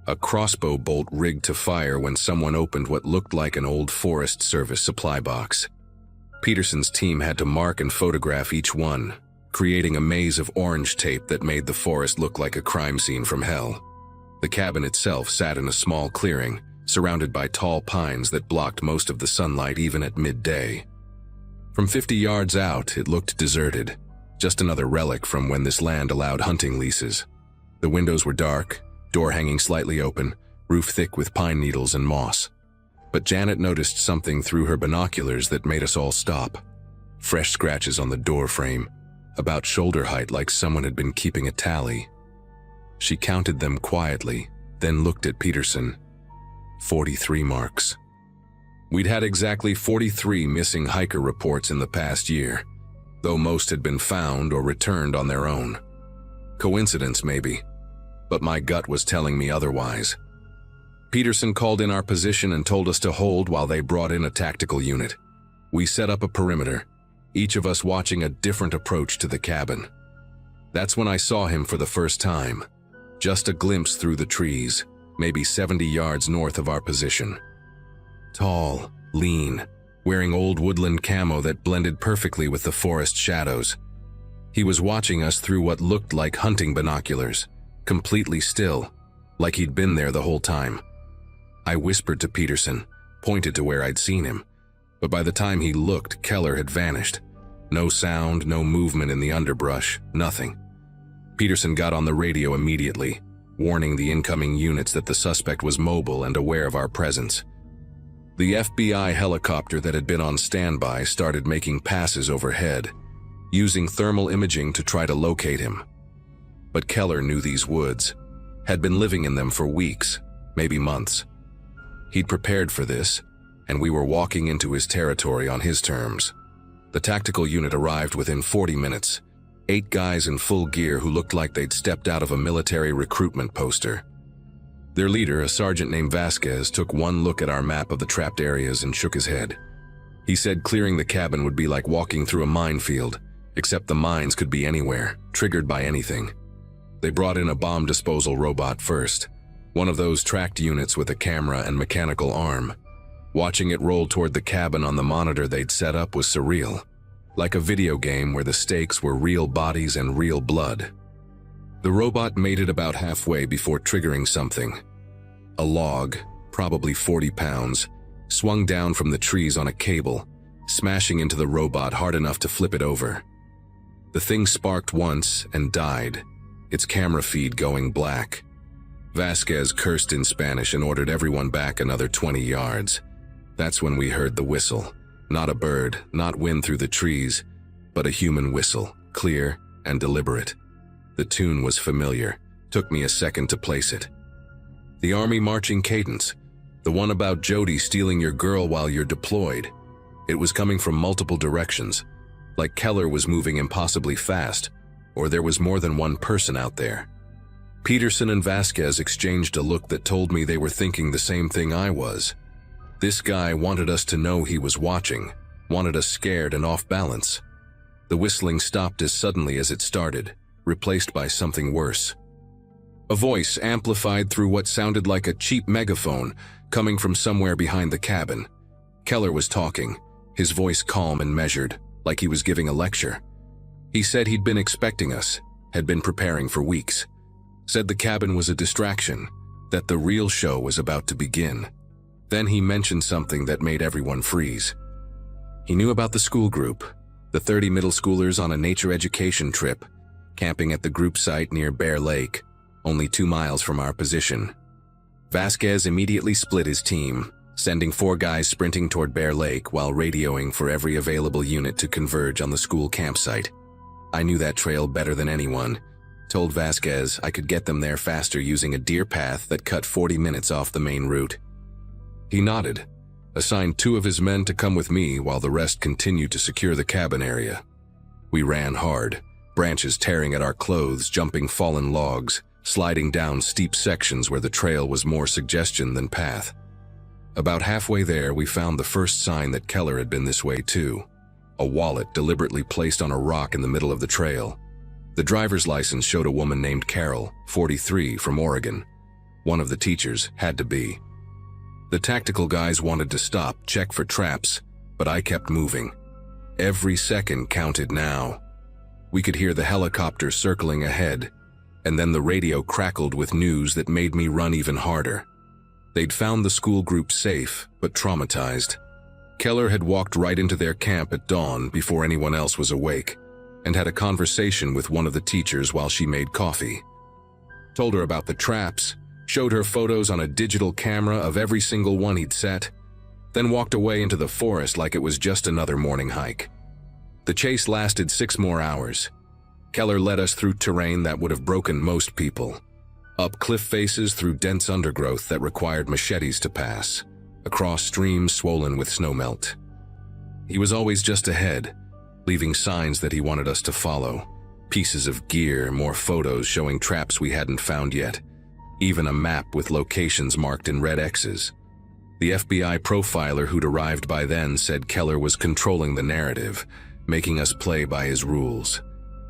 A crossbow bolt rigged to fire when someone opened what looked like an old Forest Service supply box. Peterson's team had to mark and photograph each one, creating a maze of orange tape that made the forest look like a crime scene from hell. The cabin itself sat in a small clearing, surrounded by tall pines that blocked most of the sunlight even at midday. From 50 yards out, it looked deserted, just another relic from when this land allowed hunting leases. The windows were dark, door hanging slightly open, roof thick with pine needles and moss. But Janet noticed something through her binoculars that made us all stop. Fresh scratches on the door frame, about shoulder height like someone had been keeping a tally. She counted them quietly, then looked at Peterson. 43 marks. We'd had exactly 43 missing hiker reports in the past year, though most had been found or returned on their own. Coincidence, maybe, but my gut was telling me otherwise. Peterson called in our position and told us to hold while they brought in a tactical unit. We set up a perimeter, each of us watching a different approach to the cabin. That's when I saw him for the first time, just a glimpse through the trees, maybe 70 yards north of our position. Tall, lean, wearing old woodland camo that blended perfectly with the forest shadows. He was watching us through what looked like hunting binoculars, completely still, like he'd been there the whole time. I whispered to Peterson, pointed to where I'd seen him, but by the time he looked, Keller had vanished. No sound, no movement in the underbrush, nothing. Peterson got on the radio immediately, warning the incoming units that the suspect was mobile and aware of our presence. The FBI helicopter that had been on standby started making passes overhead, using thermal imaging to try to locate him. But Keller knew these woods, had been living in them for weeks, maybe months. He'd prepared for this, and we were walking into his territory on his terms. The tactical unit arrived within 40 minutes, 8 guys in full gear who looked like they'd stepped out of a military recruitment poster. Their leader, a sergeant named Vasquez, took one look at our map of the trapped areas and shook his head. He said clearing the cabin would be like walking through a minefield, except the mines could be anywhere, triggered by anything. They brought in a bomb disposal robot first, one of those tracked units with a camera and mechanical arm. Watching it roll toward the cabin on the monitor they'd set up was surreal, like a video game where the stakes were real bodies and real blood. The robot made it about halfway before triggering something. A log, probably 40 pounds, swung down from the trees on a cable, smashing into the robot hard enough to flip it over. The thing sparked once and died, its camera feed going black. Vasquez cursed in Spanish and ordered everyone back another 20 yards. That's when we heard the whistle. Not a bird, not wind through the trees, but a human whistle, clear and deliberate. The tune was familiar. Took me a second to place it. The army marching cadence, the one about Jody stealing your girl while you're deployed. It was coming from multiple directions, like Keller was moving impossibly fast, or there was more than one person out there. Peterson and Vasquez exchanged a look that told me they were thinking the same thing I was. This guy wanted us to know he was watching, wanted us scared and off balance. The whistling stopped as suddenly as it started, replaced by something worse. A voice amplified through what sounded like a cheap megaphone coming from somewhere behind the cabin. Keller was talking, his voice calm and measured, like he was giving a lecture. He said he'd been expecting us, had been preparing for weeks. Said the cabin was a distraction, that the real show was about to begin. Then he mentioned something that made everyone freeze. He knew about the school group, the 30 middle schoolers on a nature education trip, camping at the group site near Bear Lake, only 2 miles from our position. Vasquez immediately split his team, sending 4 guys sprinting toward Bear Lake while radioing for every available unit to converge on the school campsite. I knew that trail better than anyone. Told Vasquez I could get them there faster using a deer path that cut 40 minutes off the main route. He nodded, assigned 2 of his men to come with me while the rest continued to secure the cabin area. We ran hard, branches tearing at our clothes, jumping fallen logs, sliding down steep sections where the trail was more suggestion than path. About halfway there, we found the first sign that Keller had been this way too. A wallet deliberately placed on a rock in the middle of the trail. The driver's license showed a woman named Carol, 43, from Oregon. One of the teachers had to be. The tactical guys wanted to stop, check for traps, but I kept moving. Every second counted now. We could hear the helicopter circling ahead, and then the radio crackled with news that made me run even harder. They'd found the school group safe, but traumatized. Keller had walked right into their camp at dawn before anyone else was awake, and had a conversation with one of the teachers while she made coffee. Told her about the traps, showed her photos on a digital camera of every single one he'd set, then walked away into the forest like it was just another morning hike. The chase lasted 6 more hours. Keller led us through terrain that would have broken most people, up cliff faces through dense undergrowth that required machetes to pass, across streams swollen with snowmelt. He was always just ahead, leaving signs that he wanted us to follow, pieces of gear, more photos showing traps we hadn't found yet, even a map with locations marked in red X's. The FBI profiler who'd arrived by then said Keller was controlling the narrative, making us play by his rules,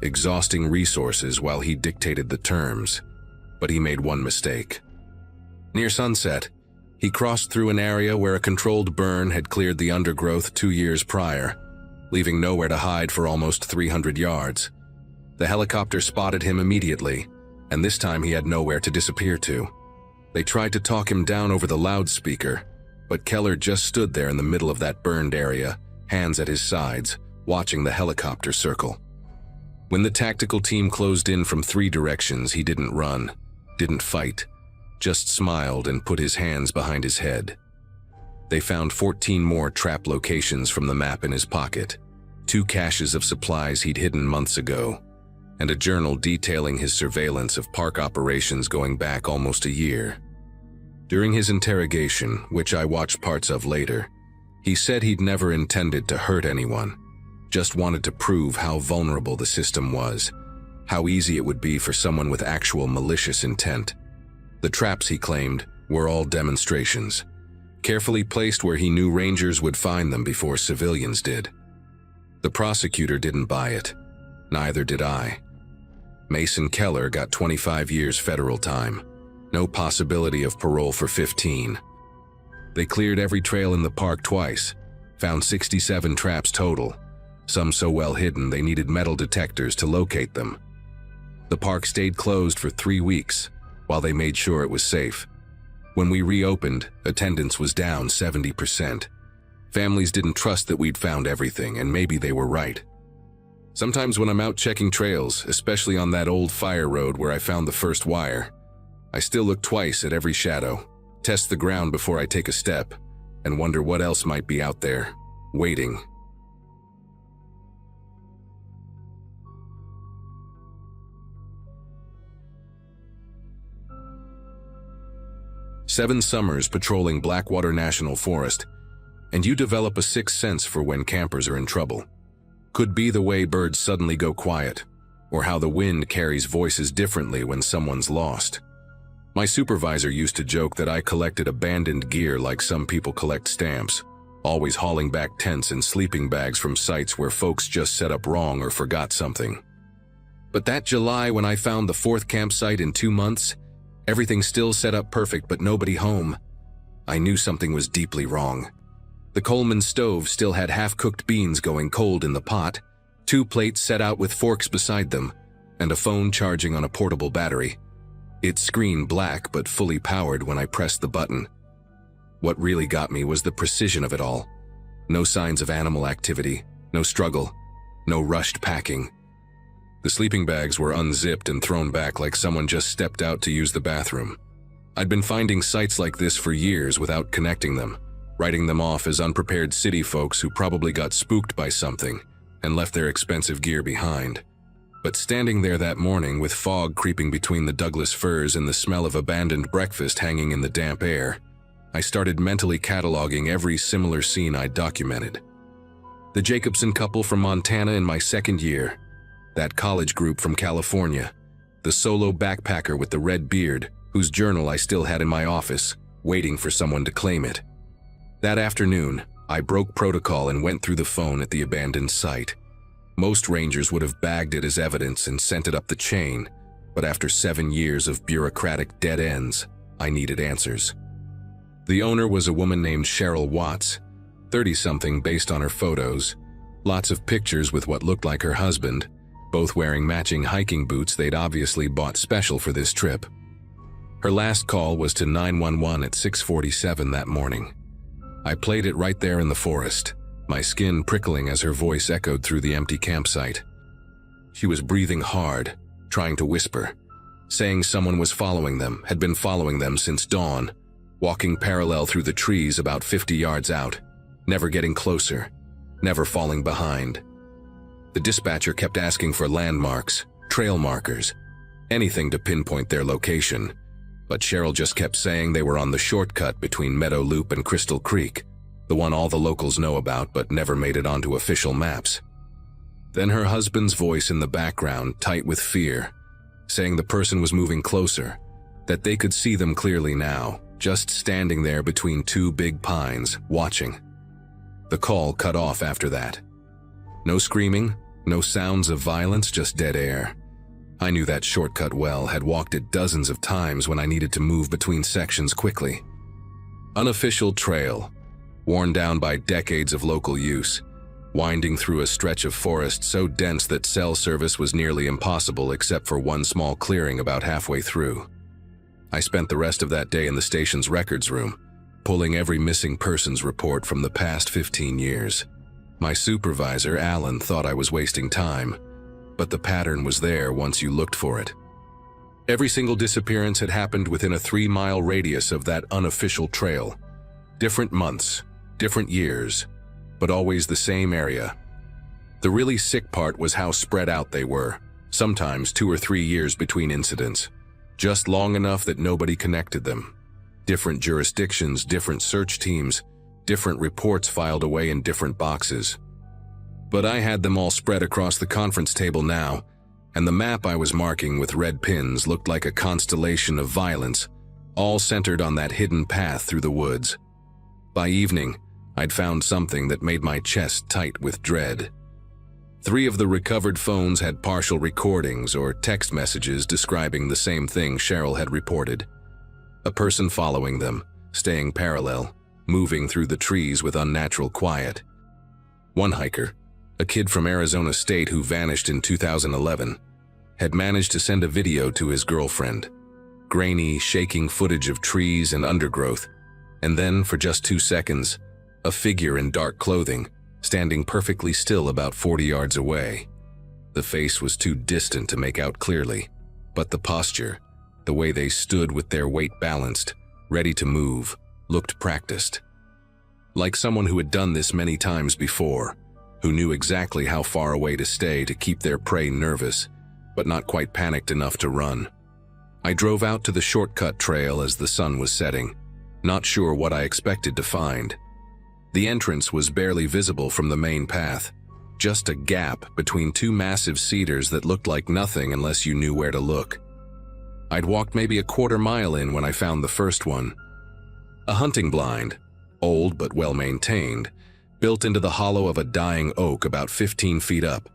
exhausting resources while he dictated the terms. But he made one mistake. Near sunset, he crossed through an area where a controlled burn had cleared the undergrowth 2 years prior, leaving nowhere to hide for almost 300 yards. The helicopter spotted him immediately, and this time he had nowhere to disappear to. They tried to talk him down over the loudspeaker, but Keller just stood there in the middle of that burned area, hands at his sides, watching the helicopter circle. When the tactical team closed in from 3 directions, he didn't run, didn't fight, just smiled and put his hands behind his head. They found 14 more trap locations from the map in his pocket, 2 caches of supplies he'd hidden months ago, and a journal detailing his surveillance of park operations going back almost a year. During his interrogation, which I watched parts of later, he said he'd never intended to hurt anyone, just wanted to prove how vulnerable the system was, how easy it would be for someone with actual malicious intent. The traps, he claimed, were all demonstrations, carefully placed where he knew rangers would find them before civilians did. The prosecutor didn't buy it. Neither did I. Mason Keller got 25 years federal time. No possibility of parole for 15. They cleared every trail in the park twice, found 67 traps total, some so well hidden they needed metal detectors to locate them. The park stayed closed for 3 weeks while they made sure it was safe. When we reopened, attendance was down 70%. Families didn't trust that we'd found everything, and maybe they were right. Sometimes when I'm out checking trails, especially on that old fire road where I found the first wire, I still look twice at every shadow, test the ground before I take a step, and wonder what else might be out there, waiting. Seven summers patrolling Blackwater National Forest, and you develop a sixth sense for when campers are in trouble. Could be the way birds suddenly go quiet, or how the wind carries voices differently when someone's lost. My supervisor used to joke that I collected abandoned gear like some people collect stamps, always hauling back tents and sleeping bags from sites where folks just set up wrong or forgot something. But that July when I found the 4th campsite in 2 months, everything still set up perfect but nobody home, I knew something was deeply wrong. The Coleman stove still had half-cooked beans going cold in the pot, 2 plates set out with forks beside them, and a phone charging on a portable battery. Its screen black but fully powered when I pressed the button. What really got me was the precision of it all. No signs of animal activity, no struggle, no rushed packing. The sleeping bags were unzipped and thrown back like someone just stepped out to use the bathroom. I'd been finding sites like this for years without connecting them, writing them off as unprepared city folks who probably got spooked by something and left their expensive gear behind. But standing there that morning with fog creeping between the Douglas firs and the smell of abandoned breakfast hanging in the damp air, I started mentally cataloging every similar scene I'd documented. The Jacobson couple from Montana in my 2nd year, that college group from California, the solo backpacker with the red beard whose journal I still had in my office, waiting for someone to claim it. That afternoon, I broke protocol and went through the phone at the abandoned site. Most rangers would have bagged it as evidence and sent it up the chain, but after 7 years of bureaucratic dead ends, I needed answers. The owner was a woman named Cheryl Watts, 30-something based on her photos, lots of pictures with what looked like her husband, both wearing matching hiking boots they'd obviously bought special for this trip. Her last call was to 911 at 6:47 that morning. I played it right there in the forest, my skin prickling as her voice echoed through the empty campsite. She was breathing hard, trying to whisper, saying someone was following them, had been following them since dawn, walking parallel through the trees about 50 yards out, never getting closer, never falling behind. The dispatcher kept asking for landmarks, trail markers, anything to pinpoint their location, but Cheryl just kept saying they were on the shortcut between Meadow Loop and Crystal Creek, the one all the locals know about but never made it onto official maps. Then her husband's voice in the background, tight with fear, saying the person was moving closer, that they could see them clearly now, just standing there between 2 big pines, watching. The call cut off after that. No screaming, no sounds of violence, just dead air. I knew that shortcut well, had walked it dozens of times when I needed to move between sections quickly. Unofficial trail, worn down by decades of local use, winding through a stretch of forest so dense that cell service was nearly impossible except for one small clearing about halfway through. I spent the rest of that day in the station's records room, pulling every missing persons report from the past 15 years. My supervisor, Alan, thought I was wasting time, but the pattern was there once you looked for it. Every single disappearance had happened within a 3-mile radius of that unofficial trail. Different months, different years, but always the same area. The really sick part was how spread out they were, sometimes 2 or 3 years between incidents, just long enough that nobody connected them. Different jurisdictions, different search teams, different reports filed away in different boxes. But I had them all spread across the conference table now, and the map I was marking with red pins looked like a constellation of violence, all centered on that hidden path through the woods. By evening, I'd found something that made my chest tight with dread. 3 of the recovered phones had partial recordings or text messages describing the same thing Cheryl had reported. A person following them, staying parallel, moving through the trees with unnatural quiet. One hiker, a kid from Arizona State who vanished in 2011, had managed to send a video to his girlfriend. Grainy, shaking footage of trees and undergrowth, and then, for just 2 seconds, a figure in dark clothing, standing perfectly still about 40 yards away. The face was too distant to make out clearly, but the posture, the way they stood with their weight balanced, ready to move, looked practiced. Like someone who had done this many times before, who knew exactly how far away to stay to keep their prey nervous, but not quite panicked enough to run. I drove out to the shortcut trail as the sun was setting, not sure what I expected to find. The entrance was barely visible from the main path, just a gap between 2 massive cedars that looked like nothing unless you knew where to look. I'd walked maybe a quarter mile in when I found the first one. A hunting blind, old but well-maintained, built into the hollow of a dying oak about 15 feet up.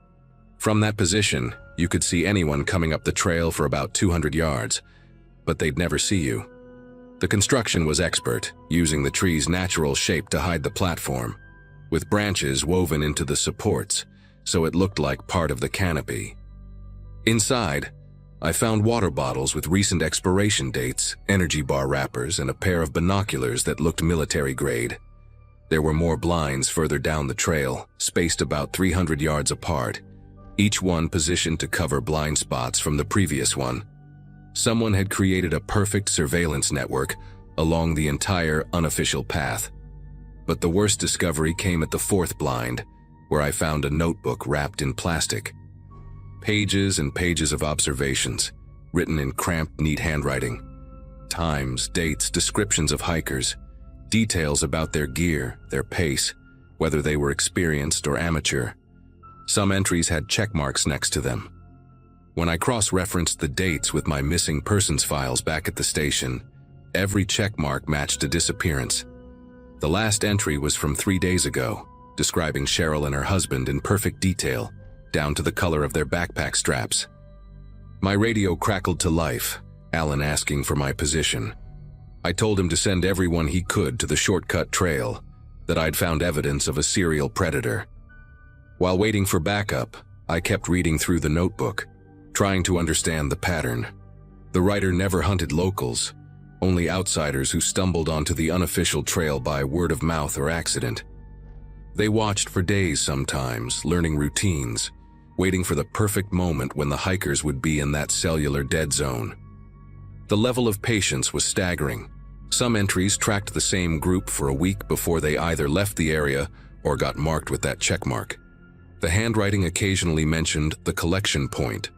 From that position, you could see anyone coming up the trail for about 200 yards, but they'd never see you. The construction was expert, using the tree's natural shape to hide the platform, with branches woven into the supports, so it looked like part of the canopy. Inside, I found water bottles with recent expiration dates, energy bar wrappers, and a pair of binoculars that looked military grade. There were more blinds further down the trail, spaced about 300 yards apart, each one positioned to cover blind spots from the previous one. Someone had created a perfect surveillance network along the entire unofficial path. But the worst discovery came at the 4th blind, where I found a notebook wrapped in plastic. Pages and pages of observations, written in cramped, neat handwriting. Times, dates, descriptions of hikers, details about their gear, their pace, whether they were experienced or amateur. Some entries had check marks next to them. When I cross-referenced the dates with my missing persons files back at the station, every check mark matched a disappearance. The last entry was from 3 days ago, describing Cheryl and her husband in perfect detail, down to the color of their backpack straps. My radio crackled to life, Alan asking for my position. I told him to send everyone he could to the shortcut trail, that I'd found evidence of a serial predator. While waiting for backup, I kept reading through the notebook, trying to understand the pattern. The writer never hunted locals, only outsiders who stumbled onto the unofficial trail by word of mouth or accident. They watched for days sometimes, learning routines, waiting for the perfect moment when the hikers would be in that cellular dead zone. The level of patience was staggering. Some entries tracked the same group for a week before they either left the area or got marked with that checkmark. The handwriting occasionally mentioned the collection point,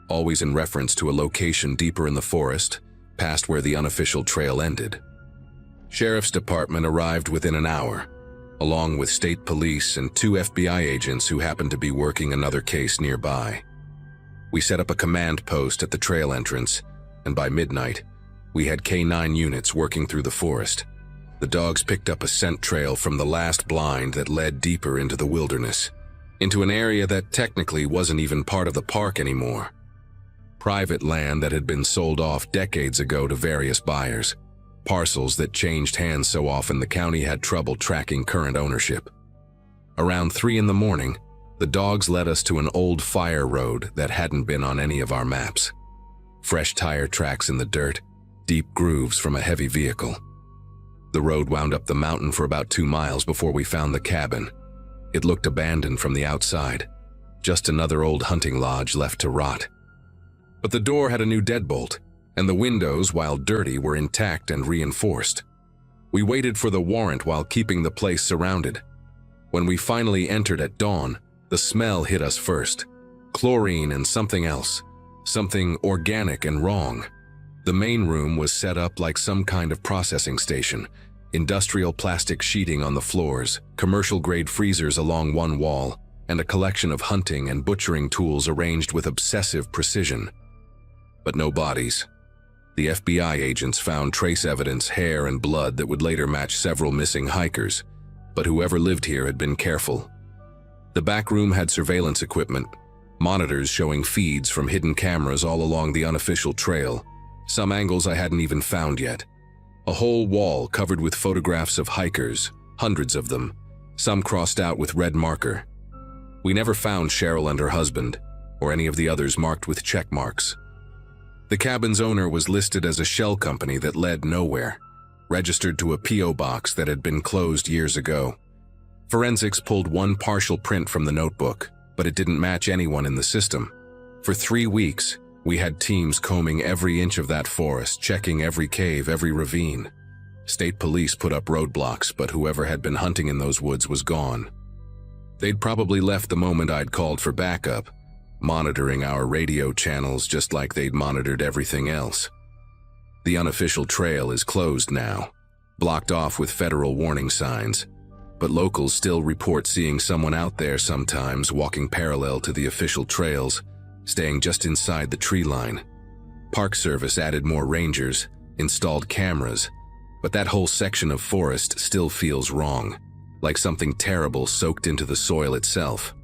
always in reference to a location deeper in the forest, past where the unofficial trail ended. Sheriff's Department arrived within an hour, along with state police and 2 FBI agents who happened to be working another case nearby. We set up a command post at the trail entrance, and by midnight, we had K9 units working through the forest. The dogs picked up a scent trail from the last blind that led deeper into the wilderness, into an area that technically wasn't even part of the park anymore. Private land that had been sold off decades ago to various buyers. Parcels that changed hands so often the county had trouble tracking current ownership. Around 3 in the morning, the dogs led us to an old fire road that hadn't been on any of our maps. Fresh tire tracks in the dirt, deep grooves from a heavy vehicle. The road wound up the mountain for about 2 miles before we found the cabin. It looked abandoned from the outside, just another old hunting lodge left to rot. But the door had a new deadbolt, and the windows, while dirty, were intact and reinforced. We waited for the warrant while keeping the place surrounded. When we finally entered at dawn, the smell hit us first. Chlorine and something else. Something organic and wrong. The main room was set up like some kind of processing station. Industrial plastic sheeting on the floors, commercial-grade freezers along one wall, and a collection of hunting and butchering tools arranged with obsessive precision. But no bodies. The FBI agents found trace evidence, hair and blood that would later match several missing hikers, but whoever lived here had been careful. The back room had surveillance equipment, monitors showing feeds from hidden cameras all along the unofficial trail, some angles I hadn't even found yet. A whole wall covered with photographs of hikers, hundreds of them, some crossed out with red marker. We never found Cheryl and her husband, or any of the others marked with check marks. The cabin's owner was listed as a shell company that led nowhere, registered to a P.O. box that had been closed years ago. Forensics pulled one partial print from the notebook, but it didn't match anyone in the system. For 3 weeks, we had teams combing every inch of that forest, checking every cave, every ravine. State police put up roadblocks, but whoever had been hunting in those woods was gone. They'd probably left the moment I'd called for backup, monitoring our radio channels just like they'd monitored everything else. The unofficial trail is closed now, blocked off with federal warning signs, but locals still report seeing someone out there sometimes walking parallel to the official trails, staying just inside the tree line. Park Service added more rangers, installed cameras, but that whole section of forest still feels wrong, like something terrible soaked into the soil itself.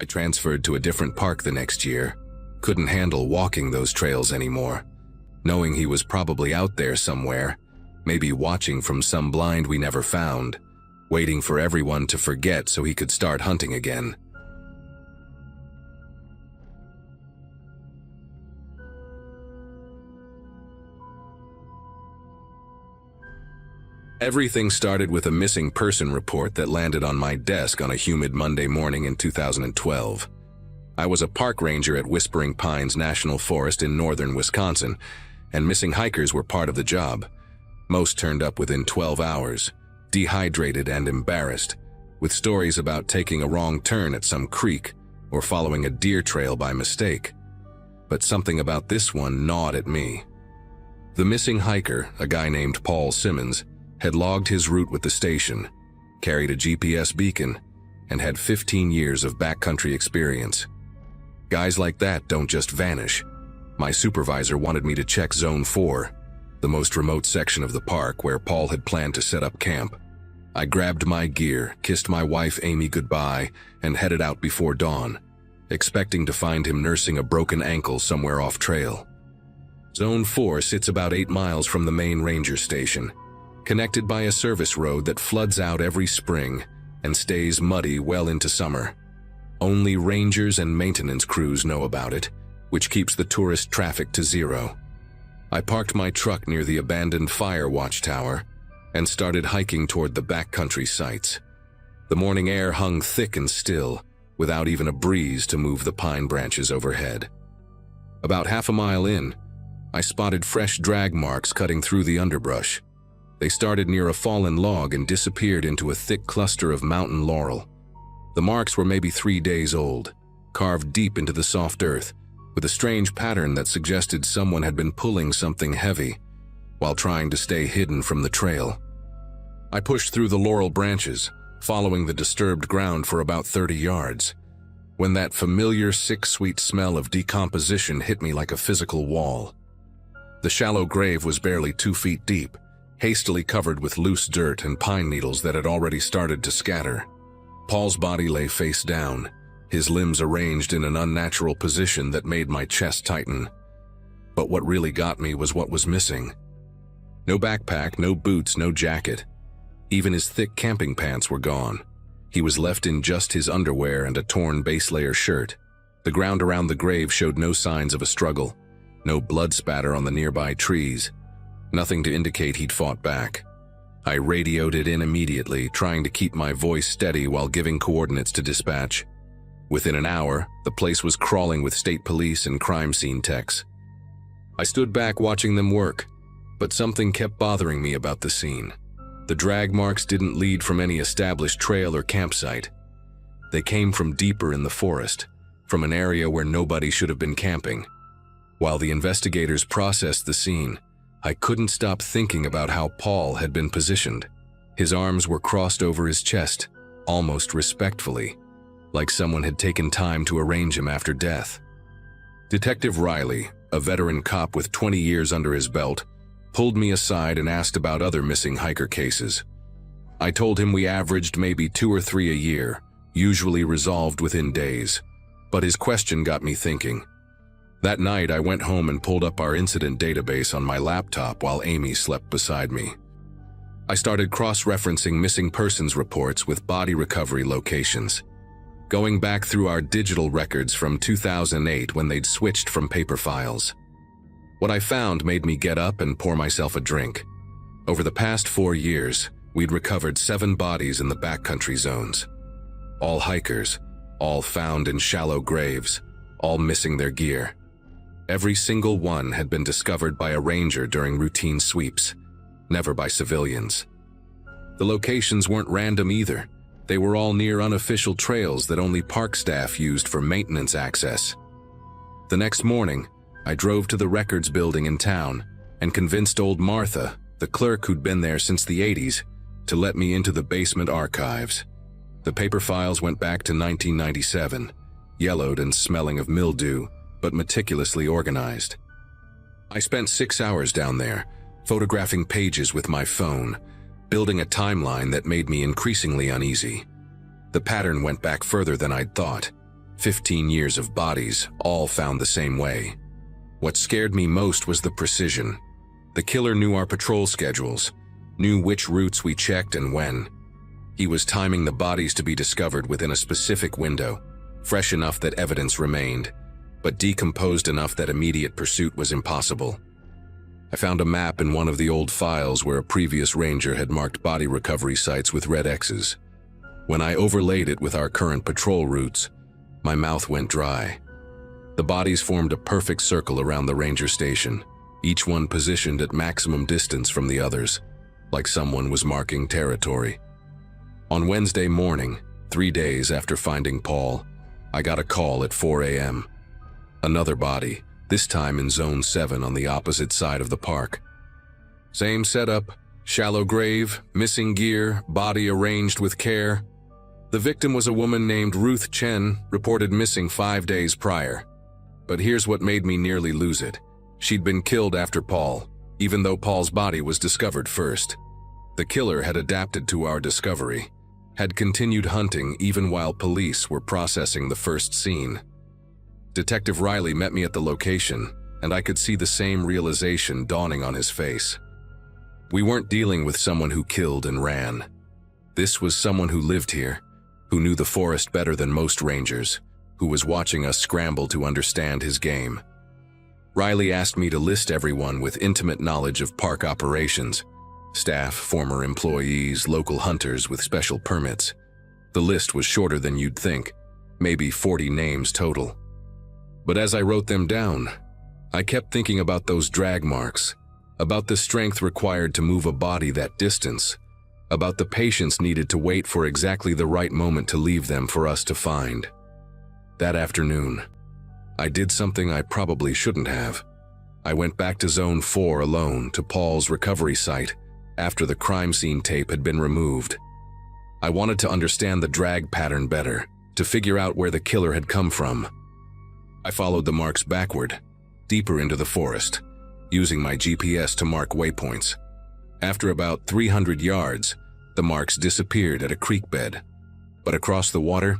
I transferred to a different park the next year, couldn't handle walking those trails anymore, knowing he was probably out there somewhere, maybe watching from some blind we never found, waiting for everyone to forget so he could start hunting again. Everything started with a missing person report that landed on my desk on a humid Monday morning in 2012. I was a park ranger at Whispering Pines National Forest in northern Wisconsin, and missing hikers were part of the job. Most turned up within 12 hours, dehydrated and embarrassed, with stories about taking a wrong turn at some creek or following a deer trail by mistake. But something about this one gnawed at me. The missing hiker, a guy named Paul Simmons, had logged his route with the station, carried a GPS beacon, and had 15 years of backcountry experience. Guys like that don't just vanish. My supervisor wanted me to check Zone 4, the most remote section of the park where Paul had planned to set up camp. I grabbed my gear, kissed my wife Amy goodbye, and headed out before dawn, expecting to find him nursing a broken ankle somewhere off trail. Zone 4 sits about 8 miles from the main ranger station, connected by a service road that floods out every spring and stays muddy well into summer. Only rangers and maintenance crews know about it, which keeps the tourist traffic to zero. I parked my truck near the abandoned fire watchtower and started hiking toward the backcountry sites. The morning air hung thick and still, without even a breeze to move the pine branches overhead. About half a mile in, I spotted fresh drag marks cutting through the underbrush. They started near a fallen log and disappeared into a thick cluster of mountain laurel. The marks were maybe 3 days old, carved deep into the soft earth, with a strange pattern that suggested someone had been pulling something heavy while trying to stay hidden from the trail. I pushed through the laurel branches, following the disturbed ground for about 30 yards, when that familiar sick, sweet smell of decomposition hit me like a physical wall. The shallow grave was barely 2 feet deep, hastily covered with loose dirt and pine needles that had already started to scatter. Paul's body lay face down, his limbs arranged in an unnatural position that made my chest tighten. But what really got me was what was missing. No backpack, no boots, no jacket. Even his thick camping pants were gone. He was left in just his underwear and a torn base layer shirt. The ground around the grave showed no signs of a struggle, no blood spatter on the nearby trees. Nothing to indicate he'd fought back. I radioed it in immediately, trying to keep my voice steady while giving coordinates to dispatch. Within an hour, the place was crawling with state police and crime scene techs. I stood back watching them work, but something kept bothering me about the scene. The drag marks didn't lead from any established trail or campsite. They came from deeper in the forest, from an area where nobody should have been camping. While the investigators processed the scene, I couldn't stop thinking about how Paul had been positioned. His arms were crossed over his chest, almost respectfully. like someone had taken time to arrange him after death. Detective Riley, a veteran cop with 20 years under his belt, pulled me aside and asked about other missing hiker cases. I told him we averaged maybe 2 or 3 a year, usually resolved within days. But his question got me thinking. That night, I went home and pulled up our incident database on my laptop while Amy slept beside me. I started cross-referencing missing persons reports with body recovery locations, going back through our digital records from 2008 when they'd switched from paper files. What I found made me get up and pour myself a drink. Over the past 4 years, we'd recovered 7 bodies in the backcountry zones. All hikers, all found in shallow graves, all missing their gear. Every single one had been discovered by a ranger during routine sweeps, never by civilians. The locations weren't random either. They were all near unofficial trails that only park staff used for maintenance access. The next morning, I drove to the records building in town and convinced old Martha, the clerk who'd been there since the 80s, to let me into the basement archives. The paper files went back to 1997, yellowed and smelling of mildew, but meticulously organized. I spent 6 hours down there, photographing pages with my phone, building a timeline that made me increasingly uneasy. The pattern went back further than I'd thought. 15 years of bodies, all found the same way. What scared me most was the precision. The killer knew our patrol schedules, knew which routes we checked and when. He was timing the bodies to be discovered within a specific window, fresh enough that evidence remained, but decomposed enough that immediate pursuit was impossible. I found a map in one of the old files where a previous ranger had marked body recovery sites with red X's. When I overlaid it with our current patrol routes, my mouth went dry. The bodies formed a perfect circle around the ranger station, each one positioned at maximum distance from the others, like someone was marking territory. On Wednesday morning, 3 days after finding Paul, I got a call at 4 a.m. Another body, this time in Zone 7 on the opposite side of the park. Same setup, shallow grave, missing gear, body arranged with care. The victim was a woman named Ruth Chen, reported missing 5 days prior. But here's what made me nearly lose it. She'd been killed after Paul, even though Paul's body was discovered first. The killer had adapted to our discovery, had continued hunting even while police were processing the first scene. Detective Riley met me at the location, and I could see the same realization dawning on his face. We weren't dealing with someone who killed and ran. This was someone who lived here, who knew the forest better than most rangers, who was watching us scramble to understand his game. Riley asked me to list everyone with intimate knowledge of park operations, staff, former employees, local hunters with special permits. The list was shorter than you'd think, maybe 40 names total. But as I wrote them down, I kept thinking about those drag marks, about the strength required to move a body that distance, about the patience needed to wait for exactly the right moment to leave them for us to find. That afternoon, I did something I probably shouldn't have. I went back to Zone 4 alone to Paul's recovery site after the crime scene tape had been removed. I wanted to understand the drag pattern better, to figure out where the killer had come from. I followed the marks backward, deeper into the forest, using my GPS to mark waypoints. After about 300 yards, the marks disappeared at a creek bed. But across the water,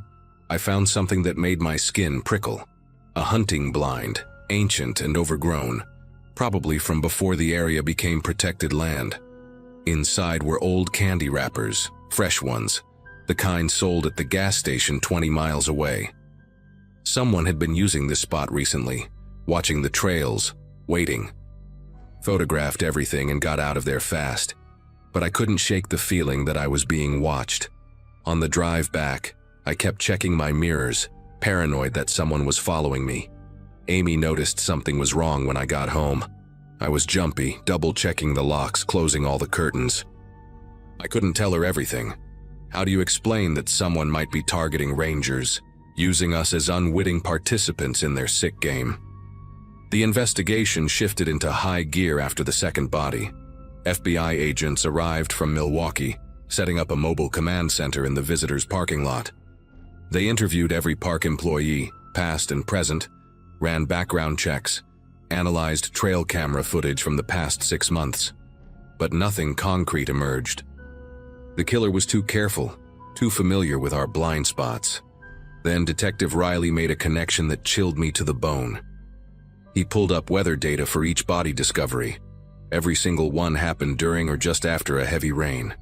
I found something that made my skin prickle. A hunting blind, ancient and overgrown, probably from before the area became protected land. Inside were old candy wrappers, fresh ones, the kind sold at the gas station 20 miles away. Someone had been using this spot recently, watching the trails, waiting. Photographed everything and got out of there fast, but I couldn't shake the feeling that I was being watched. On the drive back, I kept checking my mirrors, paranoid that someone was following me. Amy noticed something was wrong when I got home. I was jumpy, double-checking the locks, closing all the curtains. I couldn't tell her everything. How do you explain that someone might be targeting rangers, using us as unwitting participants in their sick game? The investigation shifted into high gear after the second body. FBI agents arrived from Milwaukee, setting up a mobile command center in the visitors' parking lot. They interviewed every park employee, past and present, ran background checks, analyzed trail camera footage from the past 6 months, but nothing concrete emerged. The killer was too careful, too familiar with our blind spots. Then Detective Riley made a connection that chilled me to the bone. He pulled up weather data for each body discovery. Every single one happened during or just after a heavy rain.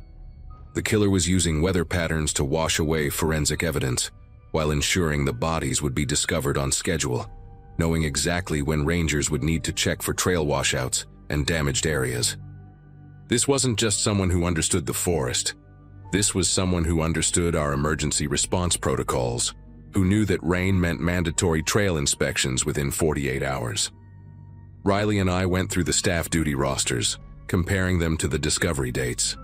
The killer was using weather patterns to wash away forensic evidence, while ensuring the bodies would be discovered on schedule, knowing exactly when rangers would need to check for trail washouts and damaged areas. This wasn't just someone who understood the forest. This was someone who understood our emergency response protocols, who knew that rain meant mandatory trail inspections within 48 hours. Riley and I went through the staff duty rosters, comparing them to the discovery dates.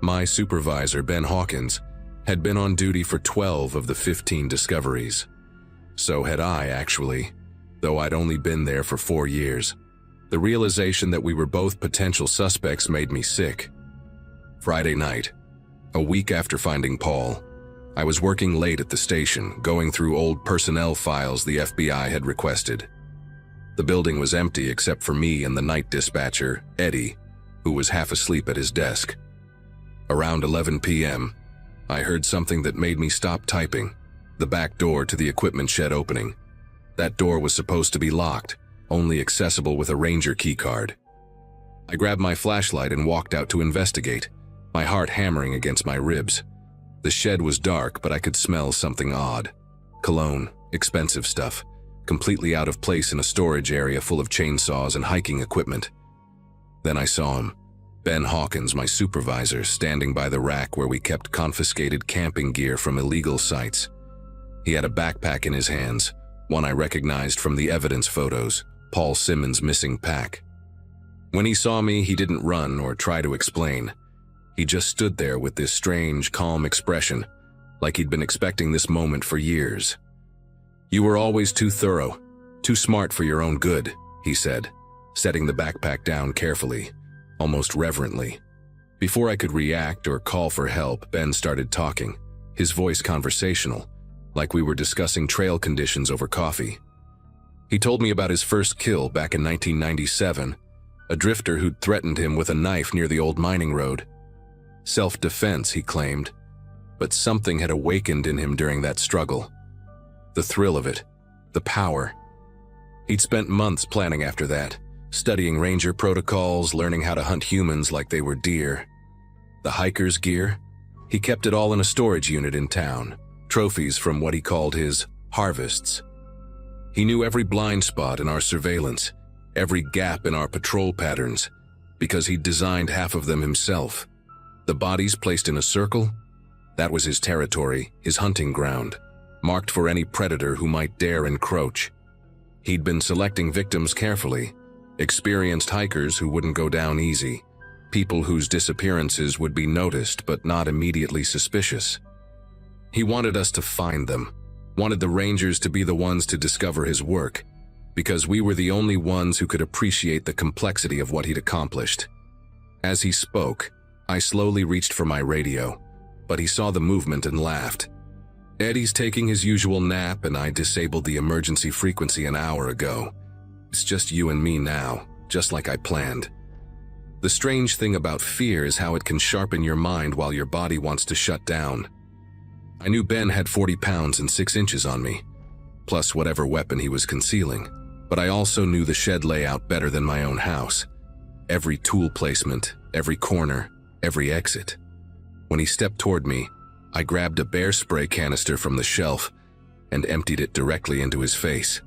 My supervisor, Ben Hawkins, had been on duty for 12 of the 15 discoveries. So had I, actually, though I'd only been there for 4 years. The realization that we were both potential suspects made me sick. Friday night, a week after finding Paul, I was working late at the station, going through old personnel files the FBI had requested. The building was empty except for me and the night dispatcher, Eddie, who was half asleep at his desk. Around 11 p.m., I heard something that made me stop typing, the back door to the equipment shed opening. That door was supposed to be locked, only accessible with a ranger keycard. I grabbed my flashlight and walked out to investigate, my heart hammering against my ribs. The shed was dark, but I could smell something odd. Cologne, expensive stuff, completely out of place in a storage area full of chainsaws and hiking equipment. Then I saw him, Ben Hawkins, my supervisor, standing by the rack where we kept confiscated camping gear from illegal sites. He had a backpack in his hands, one I recognized from the evidence photos, Paul Simmons' missing pack. When he saw me, he didn't run or try to explain. He just stood there with this strange, calm expression, like he'd been expecting this moment for years. "You were always too thorough, too smart for your own good," he said, setting the backpack down carefully, almost reverently. Before I could react or call for help, Ben started talking, his voice conversational, like we were discussing trail conditions over coffee. He told me about his first kill back in 1997, a drifter who'd threatened him with a knife near the old mining road. Self-defense, he claimed, but something had awakened in him during that struggle. The thrill of it, the power. He'd spent months planning after that, studying ranger protocols, learning how to hunt humans like they were deer. The hiker's gear? He kept it all in a storage unit in town, trophies from what he called his harvests. He knew every blind spot in our surveillance, every gap in our patrol patterns, because he'd designed half of them himself. The bodies placed in a circle? That was his territory, his hunting ground, marked for any predator who might dare encroach. He'd been selecting victims carefully, experienced hikers who wouldn't go down easy, people whose disappearances would be noticed but not immediately suspicious. He wanted us to find them, wanted the rangers to be the ones to discover his work, because we were the only ones who could appreciate the complexity of what he'd accomplished. As he spoke, I slowly reached for my radio, but he saw the movement and laughed. "Eddie's taking his usual nap and I disabled the emergency frequency an hour ago. It's just you and me now, just like I planned." The strange thing about fear is how it can sharpen your mind while your body wants to shut down. I knew Ben had 40 pounds and 6 inches on me, plus whatever weapon he was concealing, but I also knew the shed layout better than my own house. Every tool placement, every corner, every exit. When he stepped toward me, I grabbed a bear spray canister from the shelf and emptied it directly into his face.